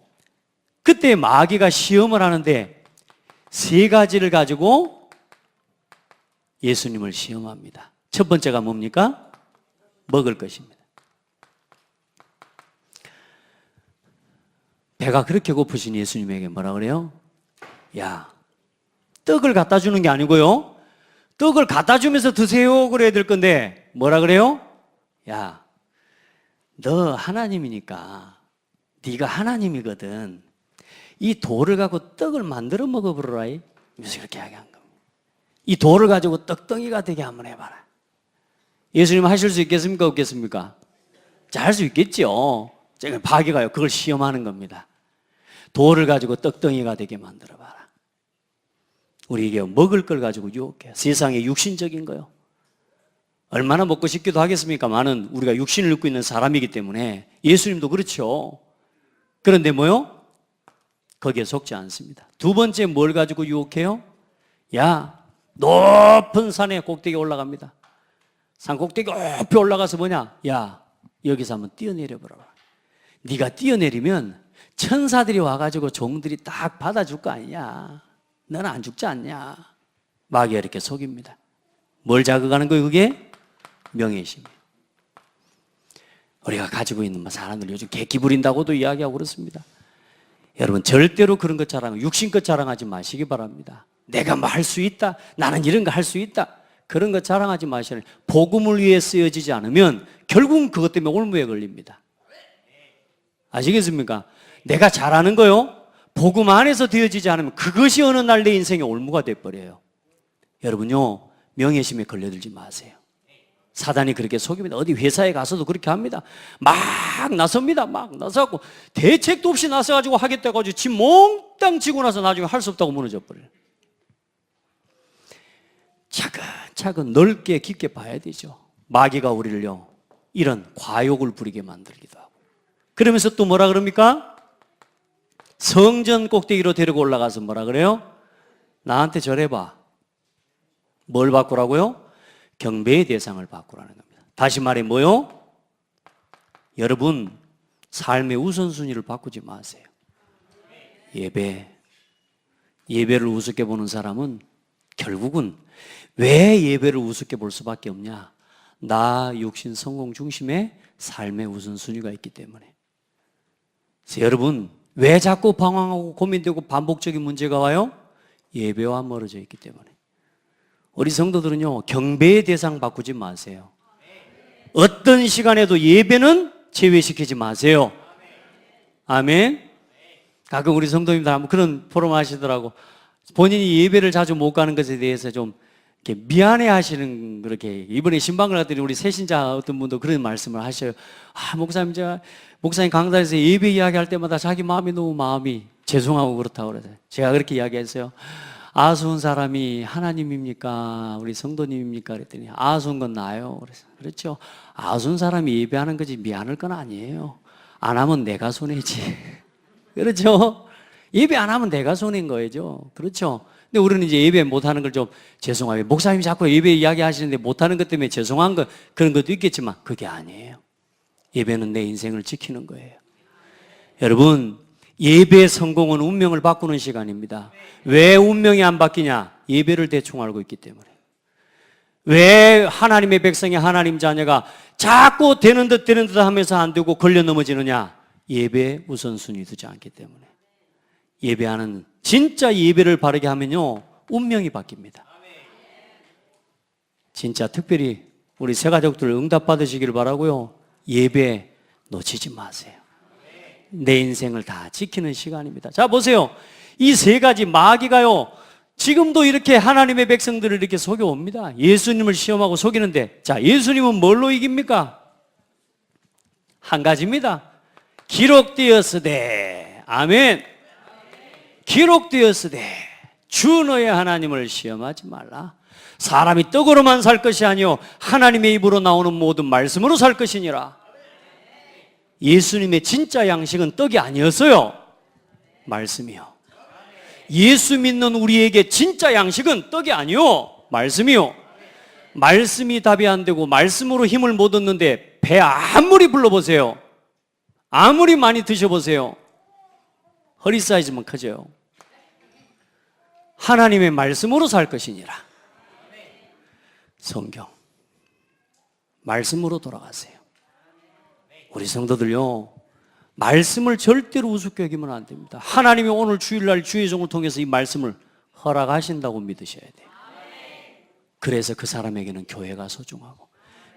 그때 마귀가 시험을 하는데 세 가지를 가지고 예수님을 시험합니다. 첫 번째가 뭡니까? 먹을 것입니다. 배가 그렇게 고프신 예수님에게 뭐라 그래요? 야, 떡을 갖다 주는 게 아니고요. 떡을 갖다 주면서 드세요 그래야 될 건데 뭐라 그래요? 야, 너 하나님이니까 네가 하나님이거든. 이 돌을 갖고 떡을 만들어 먹어보라. 그래서 그렇게 이야기한 겁니다. 이 돌을 가지고 떡덩이가 되게 한번 해봐라. 예수님 하실 수 있겠습니까? 없겠습니까? 자, 할 수 있겠죠. 제가 마귀가요, 그걸 시험하는 겁니다. 돌을 가지고 떡덩이가 되게 만들어봐라. 우리에게 먹을 걸 가지고 유혹해요. 세상에 육신적인 거요. 얼마나 먹고 싶기도 하겠습니까? 많은 우리가 육신을 입고 있는 사람이기 때문에 예수님도 그렇죠. 그런데 뭐요? 거기에 속지 않습니다. 두 번째 뭘 가지고 유혹해요? 야, 높은 산에 꼭대기에 올라갑니다. 산 꼭대기 높이 올라가서 뭐냐? 야, 여기서 한번 뛰어내려 보라. 네가 뛰어내리면 천사들이 와가지고 종들이 딱 받아줄 거 아니냐? 너는 안 죽지 않냐? 마귀가 이렇게 속입니다. 뭘 자극하는 거예요? 그게 명예심이에요. 우리가 가지고 있는 사람들 요즘 개기 부린다고도 이야기하고 그렇습니다. 여러분, 절대로 그런 것 자랑, 육신껏 자랑하지 마시기 바랍니다. 내가 뭐 할 수 있다, 나는 이런 거 할 수 있다, 그런 거 자랑하지 마시는. 복음을 위해 쓰여지지 않으면 결국은 그것 때문에 올무에 걸립니다. 아시겠습니까? 내가 잘하는 거요, 복음 안에서 되어지지 않으면 그것이 어느 날 내 인생의 올무가 돼버려요. 여러분요, 명예심에 걸려들지 마세요. 사단이 그렇게 속입니다. 어디 회사에 가서도 그렇게 합니다. 막 나섭니다. 막 나서갖고 대책도 없이 나서가지고 하겠다고 하지, 지 몽땅 지고 나서 나중에 할 수 없다고 무너져 버려요. 차근차근 넓게 깊게 봐야 되죠. 마귀가 우리를요, 이런 과욕을 부리게 만들기도 하고. 그러면서 또 뭐라 그럽니까? 성전 꼭대기로 데리고 올라가서 뭐라 그래요? 나한테 절해봐. 뭘 바꾸라고요? 경배의 대상을 바꾸라는 겁니다. 다시 말해 뭐요? 여러분, 삶의 우선순위를 바꾸지 마세요. 예배를 우습게 보는 사람은 결국은 왜 예배를 우습게 볼 수밖에 없냐? 나 육신 성공 중심의 삶의 우선순위가 있기 때문에. 그래서 여러분, 왜 자꾸 방황하고 고민되고 반복적인 문제가 와요? 예배와 멀어져 있기 때문에. 우리 성도들은요, 경배의 대상 바꾸지 마세요. 어떤 시간에도 예배는 제외시키지 마세요. 아멘. 가끔 우리 성도님들 한번 그런 포럼 하시더라고. 본인이 예배를 자주 못 가는 것에 대해서 좀 이렇게 미안해 하시는, 그렇게 이번에 신방을 갔더니 우리 새신자 어떤 분도 그런 말씀을 하셔요. 목사님 강단에서 예배 이야기할 때마다 자기 마음이 죄송하고 그렇다고 그러세요. 제가 그렇게 이야기했어요. 아쉬운 사람이 하나님입니까? 우리 성도님입니까? 그랬더니 아쉬운 건 나요. 그래서 그렇죠. 아쉬운 사람이 예배하는 거지 미안할 건 아니에요. 안 하면 내가 손해지. 그렇죠? 예배 안 하면 내가 손해인 거죠. 그렇죠? 근데 우리는 이제 예배 못하는 걸 좀 죄송하게, 목사님이 자꾸 예배 이야기 하시는데 못하는 것 때문에 죄송한 거, 그런 것도 있겠지만 그게 아니에요. 예배는 내 인생을 지키는 거예요. 여러분, 예배의 성공은 운명을 바꾸는 시간입니다. 왜 운명이 안 바뀌냐? 예배를 대충 알고 있기 때문에. 왜 하나님의 백성이, 하나님 자녀가 자꾸 되는 듯 하면서 안 되고 걸려 넘어지느냐? 예배 우선순위 두지 않기 때문에. 예배하는, 진짜 예배를 바르게 하면요, 운명이 바뀝니다. 진짜 특별히 우리 새 가족들 응답 받으시길 바라고요. 예배 놓치지 마세요. 내 인생을 다 지키는 시간입니다. 자, 보세요. 이 세 가지 마귀가요, 지금도 이렇게 하나님의 백성들을 이렇게 속여옵니다. 예수님을 시험하고 속이는데, 자, 예수님은 뭘로 이깁니까? 한 가지입니다. 기록되었으되, 아멘. 기록되었으되 주 너의 하나님을 시험하지 말라. 사람이 떡으로만 살 것이 아니요 하나님의 입으로 나오는 모든 말씀으로 살 것이니라. 예수님의 진짜 양식은 떡이 아니었어요. 말씀이요. 예수 믿는 우리에게 진짜 양식은 떡이 아니요 말씀이요. 말씀이 답이 안 되고 말씀으로 힘을 못 얻는데 배 아무리 불러보세요, 아무리 많이 드셔보세요, 허리 사이즈만 커져요. 하나님의 말씀으로 살 것이니라. 성경 말씀으로 돌아가세요. 우리 성도들요, 말씀을 절대로 우습게 여기면 안 됩니다. 하나님이 오늘 주일날 주의 종을 통해서 이 말씀을 허락하신다고 믿으셔야 돼요. 그래서 그 사람에게는 교회가 소중하고,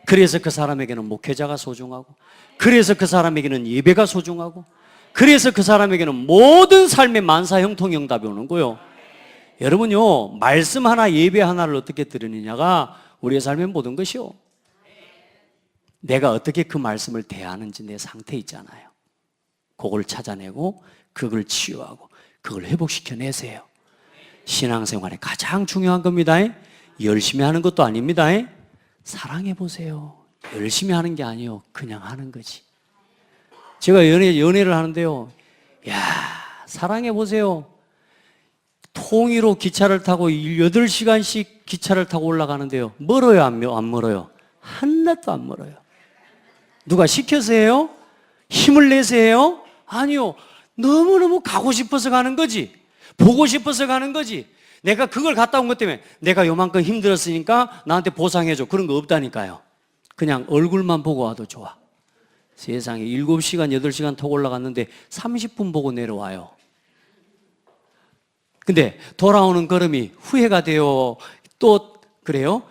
그래서 그 사람에게는 목회자가 소중하고, 그래서 그 사람에게는 예배가 소중하고, 그래서 그 사람에게는 모든 삶의 만사 형통 응답이 오는 거예요. 여러분요, 말씀 하나 예배 하나를 어떻게 들으느냐가 우리의 삶의 모든 것이요. 내가 어떻게 그 말씀을 대하는지 내 상태 있잖아요. 그걸 찾아내고 그걸 치유하고 그걸 회복시켜내세요. 신앙생활에 가장 중요한 겁니다. 열심히 하는 것도 아닙니다. 사랑해보세요. 열심히 하는 게 아니에요. 그냥 하는 거지. 제가 연애를 하는데요, 야, 사랑해보세요. 통일로 기차를 타고 8시간씩 기차를 타고 올라가는데요, 멀어요, 안 멀어요? 하나도 안 멀어요. 누가 시켜서 해요? 힘을 내서 해요? 아니요. 너무너무 가고 싶어서 가는 거지. 보고 싶어서 가는 거지. 내가 그걸 갔다 온 것 때문에 내가 요만큼 힘들었으니까 나한테 보상해줘, 그런 거 없다니까요. 그냥 얼굴만 보고 와도 좋아. 세상에 7시간, 8시간 타고 올라갔는데 30분 보고 내려와요. 근데 돌아오는 걸음이 후회가 돼요. 또 그래요?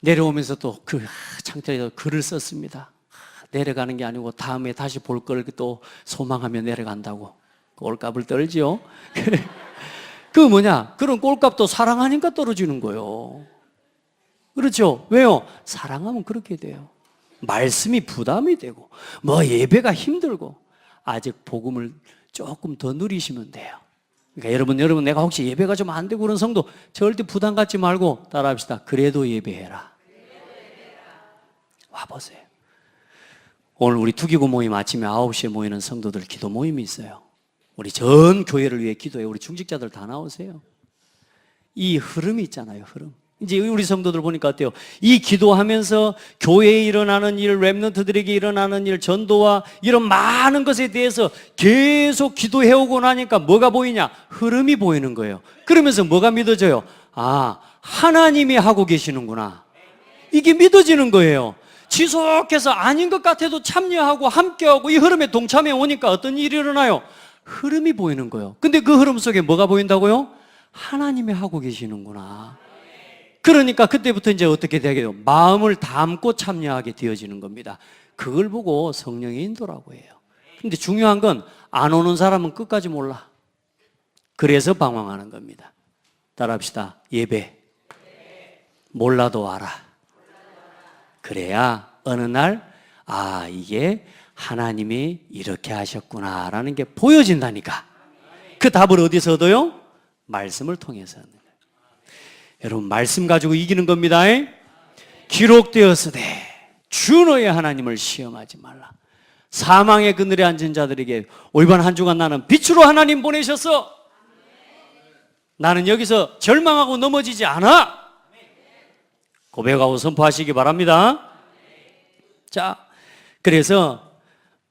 내려오면서 또 그 창틀에서 글을 썼습니다. 내려가는 게 아니고 다음에 다시 볼 걸 또 소망하며 내려간다고. 꼴값을 떨지요. 그 뭐냐? 그런 꼴값도 사랑하니까 떨어지는 거예요. 그렇죠? 왜요? 사랑하면 그렇게 돼요. 말씀이 부담이 되고, 뭐 예배가 힘들고, 아직 복음을 조금 더 누리시면 돼요. 그러니까 여러분 내가 혹시 예배가 좀 안 되고 그런 성도 절대 부담 갖지 말고 따라합시다. 그래도 예배해라. 와보세요. 오늘 우리 투기구 모임 아침에 9시에 모이는 성도들 기도 모임이 있어요. 우리 전 교회를 위해 기도해. 우리 중직자들 다 나오세요. 이 흐름이 있잖아요, 흐름. 이제 우리 성도들 보니까 어때요? 이 기도하면서 교회에 일어나는 일, 렘넌트들에게 일어나는 일, 전도와 이런 많은 것에 대해서 계속 기도해오고 나니까 뭐가 보이냐? 흐름이 보이는 거예요. 그러면서 뭐가 믿어져요? 아, 하나님이 하고 계시는구나. 이게 믿어지는 거예요. 지속해서 아닌 것 같아도 참여하고 함께하고 이 흐름에 동참해 오니까 어떤 일이 일어나요? 흐름이 보이는 거예요. 근데 그 흐름 속에 뭐가 보인다고요? 하나님이 하고 계시는구나. 그러니까 그때부터 이제 어떻게 되게 돼요? 마음을 담고 참여하게 되어지는 겁니다. 그걸 보고 성령의 인도라고 해요. 근데 중요한 건 안 오는 사람은 끝까지 몰라. 그래서 방황하는 겁니다. 따라합시다. 예배. 몰라도 와라. 그래야 어느 날, 아, 이게 하나님이 이렇게 하셨구나라는 게 보여진다니까. 그 답을 어디서 얻어요? 말씀을 통해서 얻는 거예요. 여러분, 말씀 가지고 이기는 겁니다. 기록되었으되 주 너의 하나님을 시험하지 말라. 사망의 그늘에 앉은 자들에게 올 이번 한 주간 나는 빛으로 하나님 보내셨어. 나는 여기서 절망하고 넘어지지 않아. 고백하고 선포하시기 바랍니다. 자, 그래서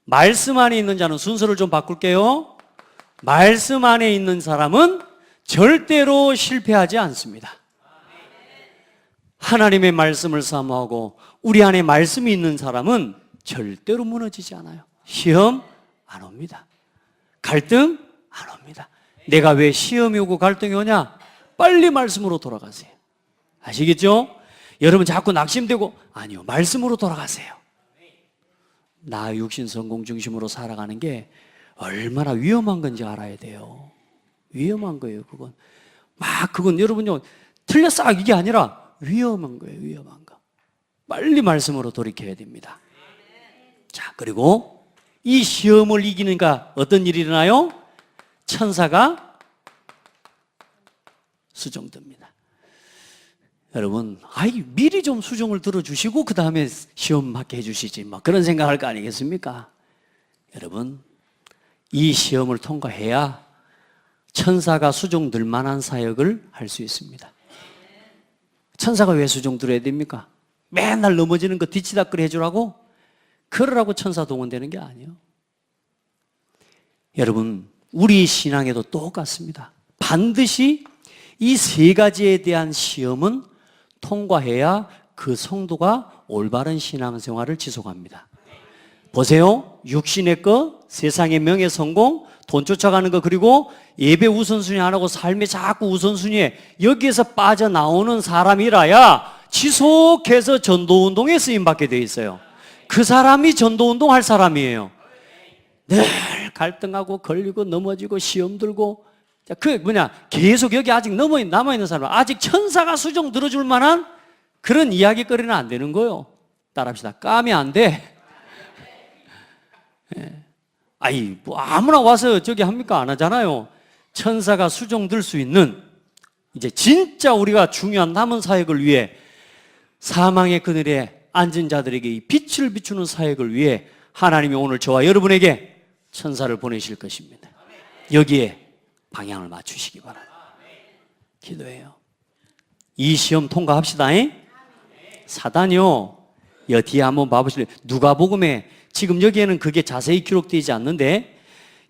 말씀 안에 있는 자는 순서를 좀 바꿀게요. 말씀 안에 있는 사람은 절대로 실패하지 않습니다. 하나님의 말씀을 사모하고 우리 안에 말씀이 있는 사람은 절대로 무너지지 않아요. 시험 안 옵니다. 갈등 안 옵니다. 내가 왜 시험이 오고 갈등이 오냐? 빨리 말씀으로 돌아가세요. 아시겠죠? 여러분 자꾸 낙심되고, 아니요, 말씀으로 돌아가세요. 나 육신 성공 중심으로 살아가는 게 얼마나 위험한 건지 알아야 돼요. 위험한 거예요. 그건 여러분요, 틀렸어 이게 아니라 위험한 거예요. 위험한 거. 빨리 말씀으로 돌이켜야 됩니다. 자, 그리고 이 시험을 이기는가 어떤 일이 일어나요? 천사가 수종듭니다. 여러분, 미리 좀 수종을 들어주시고 그 다음에 시험 맞게 해주시지 뭐 그런 생각할 거 아니겠습니까? 여러분, 이 시험을 통과해야 천사가 수종들 만한 사역을 할 수 있습니다. 천사가 왜 수종 들어야 됩니까? 맨날 넘어지는 거 뒤치다끌이 해주라고? 그러라고 천사 동원되는 게 아니에요. 여러분, 우리 신앙에도 똑같습니다. 반드시 이 세 가지에 대한 시험은 통과해야 그 성도가 올바른 신앙생활을 지속합니다. 보세요. 육신의 것, 세상의 명예 성공, 돈 쫓아가는 거, 그리고 예배 우선순위 안 하고 삶의 자꾸 우선순위에 여기에서 빠져나오는 사람이라야 지속해서 전도운동에 쓰임받게 돼 있어요. 그 사람이 전도운동 할 사람이에요. 늘 갈등하고 걸리고 넘어지고 시험 들고, 계속 여기 아직 남아있는 사람, 아직 천사가 수종 들어줄 만한 그런 이야기거리는 안 되는 거예요. 따라합시다. 까면 안 돼. 아무나 와서 저기 합니까? 안 하잖아요. 천사가 수종 들 수 있는, 이제 진짜 우리가 중요한 남은 사역을 위해 사망의 그늘에 앉은 자들에게 이 빛을 비추는 사역을 위해 하나님이 오늘 저와 여러분에게 천사를 보내실 것입니다. 여기에 방향을 맞추시기 바랍니다. 기도해요. 이 시험 통과합시다. 사단이요, 여 뒤에 한번 봐보실래요? 누가복음에 지금 여기에는 그게 자세히 기록되지 않는데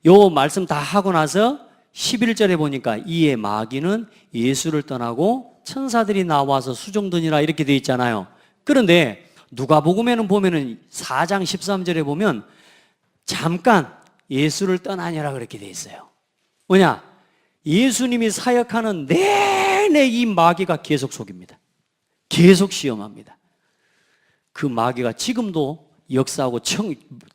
요 말씀 다 하고 나서 11절에 보니까 이에 마귀는 예수를 떠나고 천사들이 나와서 수종드니라 이렇게 되어 있잖아요. 그런데 누가복음에는 보면은 4장 13절에 보면 잠깐 예수를 떠나니라 그렇게 되어 있어요. 뭐냐? 예수님이 사역하는 내내 이 마귀가 계속 속입니다. 계속 시험합니다. 그 마귀가 지금도 역사하고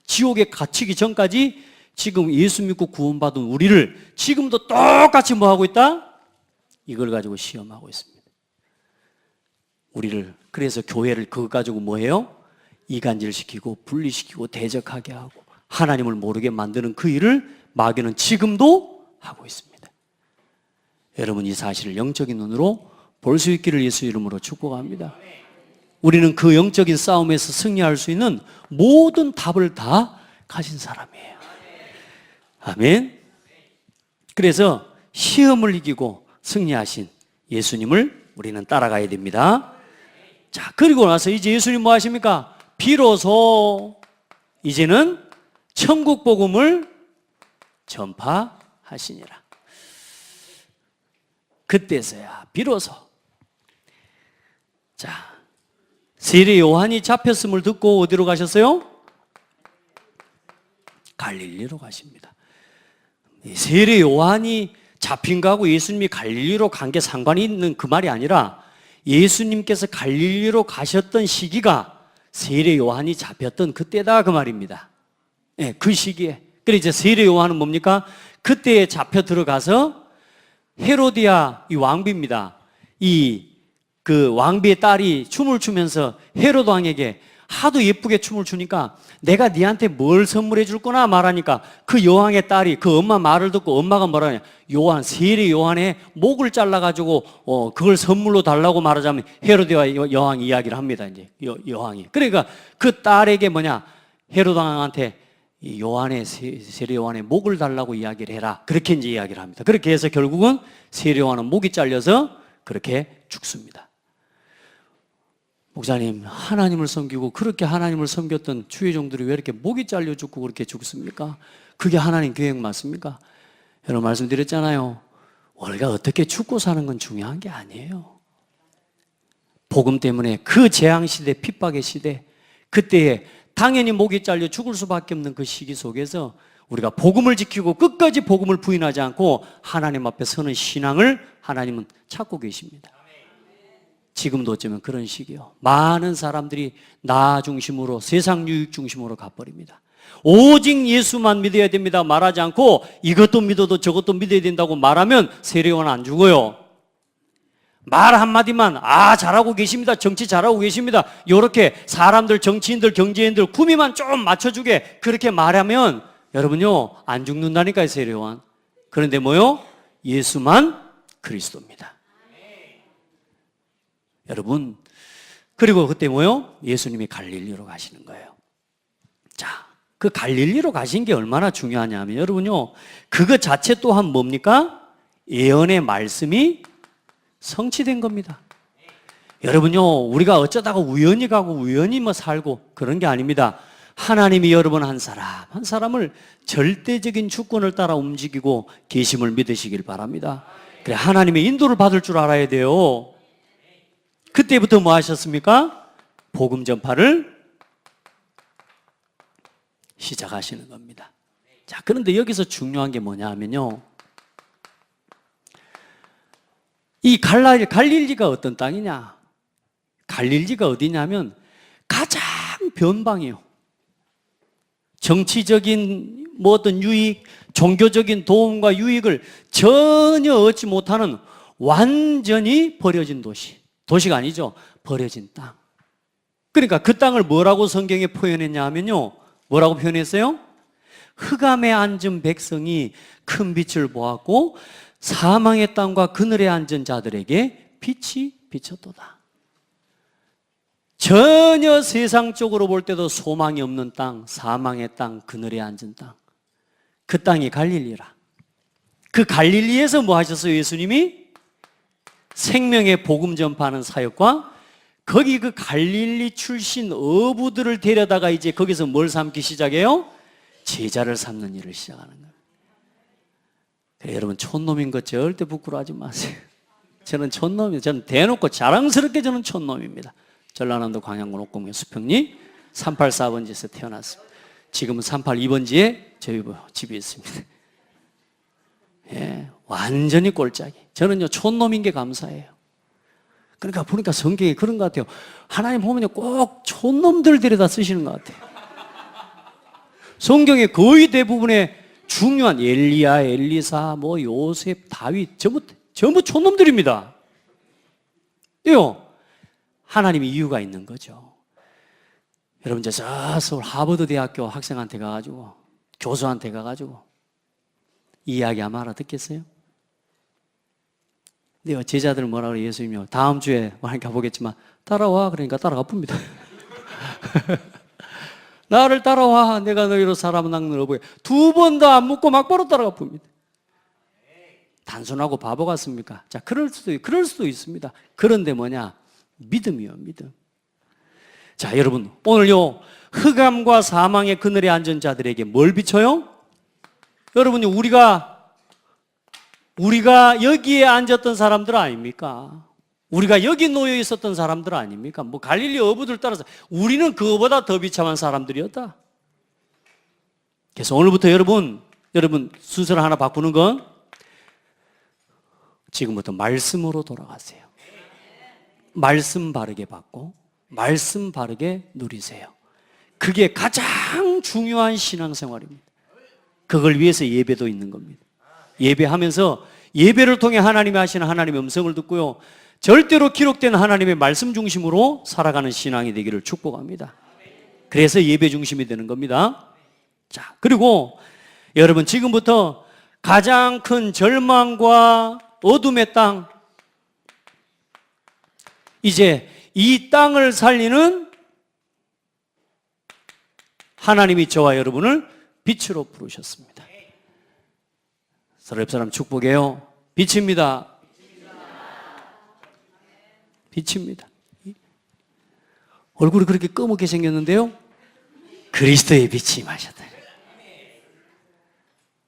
지옥에 갇히기 전까지 지금 예수 믿고 구원받은 우리를 지금도 똑같이 뭐 하고 있다? 이걸 가지고 시험하고 있습니다. 우리를, 그래서 교회를 그거 가지고 뭐 해요? 이간질시키고 분리시키고 대적하게 하고 하나님을 모르게 만드는 그 일을 마귀는 지금도 하고 있습니다. 여러분, 이 사실을 영적인 눈으로 볼 수 있기를 예수 이름으로 축복합니다. 우리는 그 영적인 싸움에서 승리할 수 있는 모든 답을 다 가진 사람이에요. 아멘. 그래서 시험을 이기고 승리하신 예수님을 우리는 따라가야 됩니다. 자, 그리고 나서 이제 예수님 뭐 하십니까? 비로소 이제는 천국 복음을 전파하시니라. 그때서야 비로소. 자, 세례 요한이 잡혔음을 듣고 어디로 가셨어요? 갈릴리로 가십니다. 세례 요한이 잡힌 거하고 예수님이 갈릴리로 간 게 상관이 있는 그 말이 아니라 예수님께서 갈릴리로 가셨던 시기가 세례 요한이 잡혔던 그때다 그 말입니다. 네, 그 시기에. 그래서 이제 세례 요한은 뭡니까? 그때에 잡혀 들어가서 헤로디아 이 왕비입니다. 그 왕비의 딸이 춤을 추면서 헤로드 왕에게 하도 예쁘게 춤을 추니까 내가 네한테 뭘 선물해 줄 거나 말하니까 그 여왕의 딸이 그 엄마 말을 듣고 엄마가 뭐라 하냐, 요한, 세례 요한의 목을 잘라가지고 그걸 선물로 달라고 말하자면 헤로드와 여왕이 이야기를 합니다. 이제 여왕이. 그러니까 그 딸에게 뭐냐, 헤로드 왕한테 요한의 세례 요한의 목을 달라고 이야기를 해라. 그렇게 이제 이야기를 합니다. 그렇게 해서 결국은 세례 요한은 목이 잘려서 그렇게 죽습니다. 목사님, 하나님을 섬기고 그렇게 하나님을 섬겼던 주의 종들이 왜 이렇게 목이 잘려 죽고 그렇게 죽습니까? 그게 하나님 계획 맞습니까? 여러분 말씀드렸잖아요. 우리가 어떻게 죽고 사는 건 중요한 게 아니에요. 복음 때문에 그 재앙시대, 핍박의 시대, 그때에 당연히 목이 잘려 죽을 수밖에 없는 그 시기 속에서 우리가 복음을 지키고 끝까지 복음을 부인하지 않고 하나님 앞에 서는 신앙을 하나님은 찾고 계십니다. 지금도 어쩌면 그런 시기요. 많은 사람들이 나 중심으로, 세상 유익 중심으로 가버립니다. 오직 예수만 믿어야 됩니다 말하지 않고 이것도 믿어도 저것도 믿어야 된다고 말하면 세례요한 안 죽어요. 말 한마디만 잘하고 계십니다, 정치 잘하고 계십니다, 요렇게 사람들, 정치인들, 경제인들 구미만 좀 맞춰주게 그렇게 말하면 여러분요 안 죽는다니까요, 세례요한. 그런데 뭐요? 예수만 그리스도입니다. 여러분, 그리고 그때 뭐요? 예수님이 갈릴리로 가시는 거예요. 자, 그 갈릴리로 가신 게 얼마나 중요하냐면 여러분요, 그것 자체 또한 뭡니까? 예언의 말씀이 성취된 겁니다. 여러분요, 우리가 어쩌다가 우연히 가고 우연히 살고 그런 게 아닙니다. 하나님이 여러분 한 사람을 절대적인 주권을 따라 움직이고 계심을 믿으시길 바랍니다. 그래, 하나님의 인도를 받을 줄 알아야 돼요. 그때부터 뭐 하셨습니까? 복음 전파를 시작하시는 겁니다. 자, 그런데 여기서 중요한 게 뭐냐 하면요, 이 갈릴리가 어떤 땅이냐? 갈릴리가 어디냐면 가장 변방이에요. 정치적인 어떤 유익, 종교적인 도움과 유익을 전혀 얻지 못하는 완전히 버려진 도시. 도시가 아니죠. 버려진 땅. 그러니까 그 땅을 뭐라고 성경에 표현했냐 하면요, 뭐라고 표현했어요? 흑암에 앉은 백성이 큰 빛을 보았고 사망의 땅과 그늘에 앉은 자들에게 빛이 비쳤도다. 전혀 세상적으로 볼 때도 소망이 없는 땅, 사망의 땅, 그늘에 앉은 땅, 그 땅이 갈릴리라. 그 갈릴리에서 뭐 하셨어요? 예수님이 생명의 복음 전파하는 사역과 거기 그 갈릴리 출신 어부들을 데려다가 이제 거기서 뭘 삼기 시작해요? 제자를 삼는 일을 시작하는 거예요. 그래, 여러분 촌놈인 거 절대 부끄러워하지 마세요. 저는 촌놈이에요. 저는 대놓고 자랑스럽게 저는 촌놈입니다. 전라남도 광양군 옥공면 수평리 384번지에서 태어났습니다. 지금은 382번지에 저희 집이 있습니다. 예, 완전히 꼴짝이. 저는요 촌놈인 게 감사해요. 그러니까 보니까 성경에 그런 것 같아요. 하나님 보면요 꼭 촌놈들 데려다 쓰시는 것 같아요. 성경에 거의 대부분의 중요한 엘리야, 엘리사, 요셉, 다윗 전부 촌놈들입니다. 이요, 하나님이 이유가 있는 거죠. 여러분 저 서울 하버드 대학교 학생한테 가가지고 교수한테 가가지고 이 이야기 아마 알아듣겠어요? 근데 제자들 뭐라고 그래요? 예수님이요, 다음 주에 많이 가보겠지만 따라와. 그러니까 따라가 봅니다. 나를 따라와, 내가 너희로 사람 낚는 어부에. 두 번도 안 묻고 막바로 따라가 봅니다. 단순하고 바보 같습니까? 자, 그럴 수도 있습니다. 그런데 뭐냐? 믿음이요, 믿음. 자, 여러분, 오늘요, 흑암과 사망의 그늘에 앉은 자들에게 뭘 비춰요? 여러분이 우리가 여기에 앉았던 사람들 아닙니까? 우리가 여기 놓여 있었던 사람들 아닙니까? 뭐 갈릴리 어부들 따라서 우리는 그거보다 더 비참한 사람들이었다. 그래서 오늘부터 여러분 순서를 하나 바꾸는 건 지금부터 말씀으로 돌아가세요. 말씀 바르게 받고 말씀 바르게 누리세요. 그게 가장 중요한 신앙생활입니다. 그걸 위해서 예배도 있는 겁니다. 예배하면서 예배를 통해 하나님이 하시는 하나님의 음성을 듣고요, 절대로 기록된 하나님의 말씀 중심으로 살아가는 신앙이 되기를 축복합니다. 그래서 예배 중심이 되는 겁니다. 자, 그리고 여러분, 지금부터 가장 큰 절망과 어둠의 땅, 이제 이 땅을 살리는 하나님이 저와 여러분을 빛으로 부르셨습니다. 서로 옆 사람 축복해요. 빛입니다. 빛입니다. 얼굴이 그렇게 꺼멓게 생겼는데요, 그리스도의 빛이 임하셨다.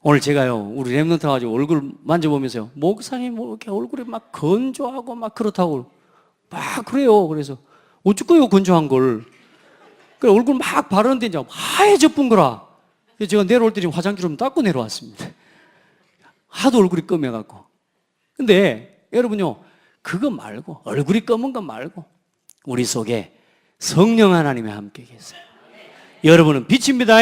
오늘 제가요, 우리 랩런트 가지고 얼굴 만져보면서요, 목사님 뭐 이렇게 얼굴이 막 건조하고 막 그렇다고 막 그래요. 그래서 어쩌고요, 건조한 걸. 그래, 얼굴 막 바르는데 이제 하얘져 쁜 거라. 제가 내려올 때 지금 화장기 좀 닦고 내려왔습니다. 하도 얼굴이 검해갖고. 근데 여러분요, 그거 말고, 얼굴이 검은 거 말고 우리 속에 성령 하나님이 함께 계세요. 여러분은 빛입니다.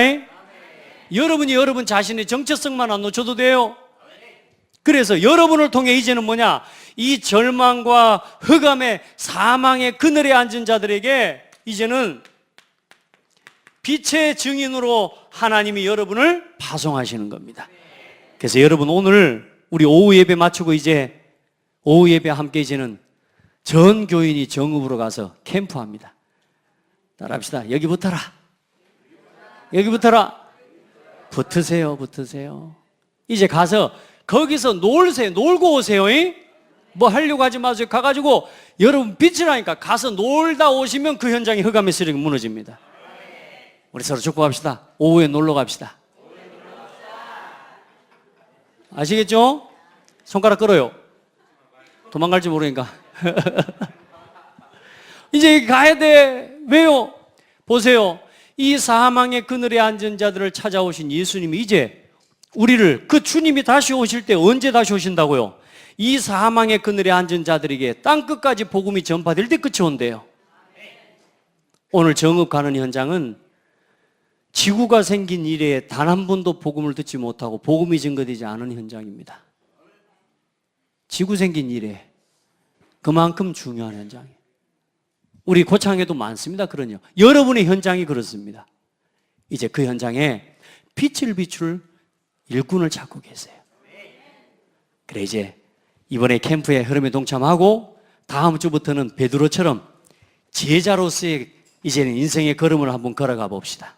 여러분이 여러분 자신의 정체성만 안 놓쳐도 돼요. 그래서 여러분을 통해 이제는 뭐냐, 이 절망과 흑암의 사망의 그늘에 앉은 자들에게 이제는 빛의 증인으로 하나님이 여러분을 파송하시는 겁니다. 그래서 여러분, 오늘 우리 오후 예배 마치고 이제 오후 예배 함께 이제는 전 교인이 정읍으로 가서 캠프합니다. 따라합시다. 여기 붙어라. 여기 붙어라. 붙으세요. 붙으세요. 이제 가서 거기서 놀고 오세요. 뭐 하려고 하지 마세요. 가가지고 여러분 빛이라니까 가서 놀다 오시면 그 현장이 흑암의 세력이 무너집니다. 우리 서로 축복합시다. 오후에 놀러 갑시다. 아시겠죠? 손가락 끌어요. 도망갈지 모르니까. 이제 가야 돼. 왜요? 보세요. 이 사망의 그늘에 앉은 자들을 찾아오신 예수님이 이제 우리를, 그 주님이 다시 오실 때 언제 다시 오신다고요? 이 사망의 그늘에 앉은 자들에게 땅끝까지 복음이 전파될 때 끝이 온대요. 오늘 정읍 가는 현장은 지구가 생긴 이래 단 한 번도 복음을 듣지 못하고 복음이 증거되지 않은 현장입니다. 지구 생긴 이래 그만큼 중요한 현장이에요. 우리 고창에도 많습니다. 그러냐. 여러분의 현장이 그렇습니다. 이제 그 현장에 빛을 비출 일꾼을 찾고 계세요. 그래, 이제 이번에 캠프의 흐름에 동참하고 다음 주부터는 베드로처럼 제자로서의 이제는 인생의 걸음을 한번 걸어가 봅시다.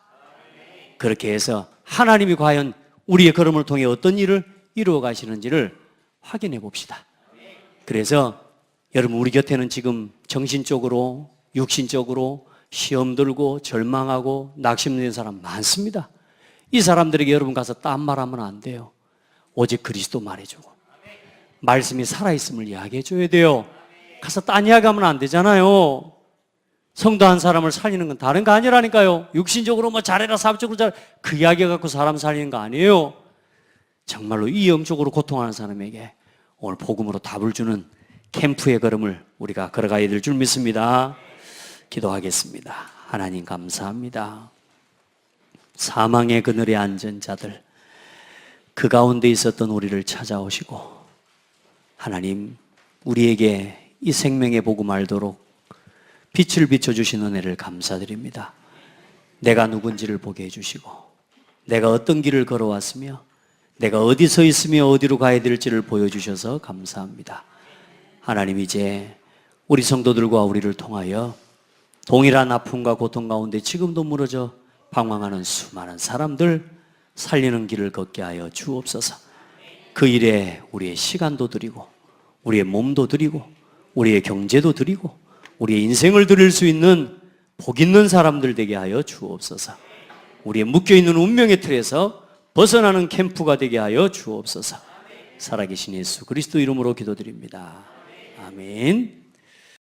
그렇게 해서 하나님이 과연 우리의 걸음을 통해 어떤 일을 이루어 가시는지를 확인해 봅시다. 그래서 여러분, 우리 곁에는 지금 정신적으로, 육신적으로 시험 들고 절망하고 낙심된 사람 많습니다. 이 사람들에게 여러분 가서 딴 말하면 안 돼요. 오직 그리스도 말해주고 말씀이 살아있음을 이야기해 줘야 돼요. 가서 딴 이야기하면 안 되잖아요. 성도 한 사람을 살리는 건 다른 거 아니라니까요. 육신적으로 뭐 잘해라, 사업적으로 잘, 그 이야기 갖고 사람 살리는 거 아니에요. 정말로 이 영적으로 고통하는 사람에게 오늘 복음으로 답을 주는 캠프의 걸음을 우리가 걸어가야 될 줄 믿습니다. 기도하겠습니다. 하나님 감사합니다. 사망의 그늘에 앉은 자들, 그 가운데 있었던 우리를 찾아오시고 하나님, 우리에게 이 생명의 복음 알도록 빛을 비춰주신 은혜를 감사드립니다. 내가 누군지를 보게 해주시고 내가 어떤 길을 걸어왔으며 내가 어디 서 있으며 어디로 가야 될지를 보여주셔서 감사합니다. 하나님, 이제 우리 성도들과 우리를 통하여 동일한 아픔과 고통 가운데 지금도 무너져 방황하는 수많은 사람들 살리는 길을 걷게 하여 주옵소서. 그 일에 우리의 시간도 드리고 우리의 몸도 드리고 우리의 경제도 드리고 우리의 인생을 드릴 수 있는 복 있는 사람들 되게 하여 주옵소서. 우리의 묶여있는 운명의 틀에서 벗어나는 캠프가 되게 하여 주옵소서. 살아계신 예수 그리스도 이름으로 기도드립니다. 아멘.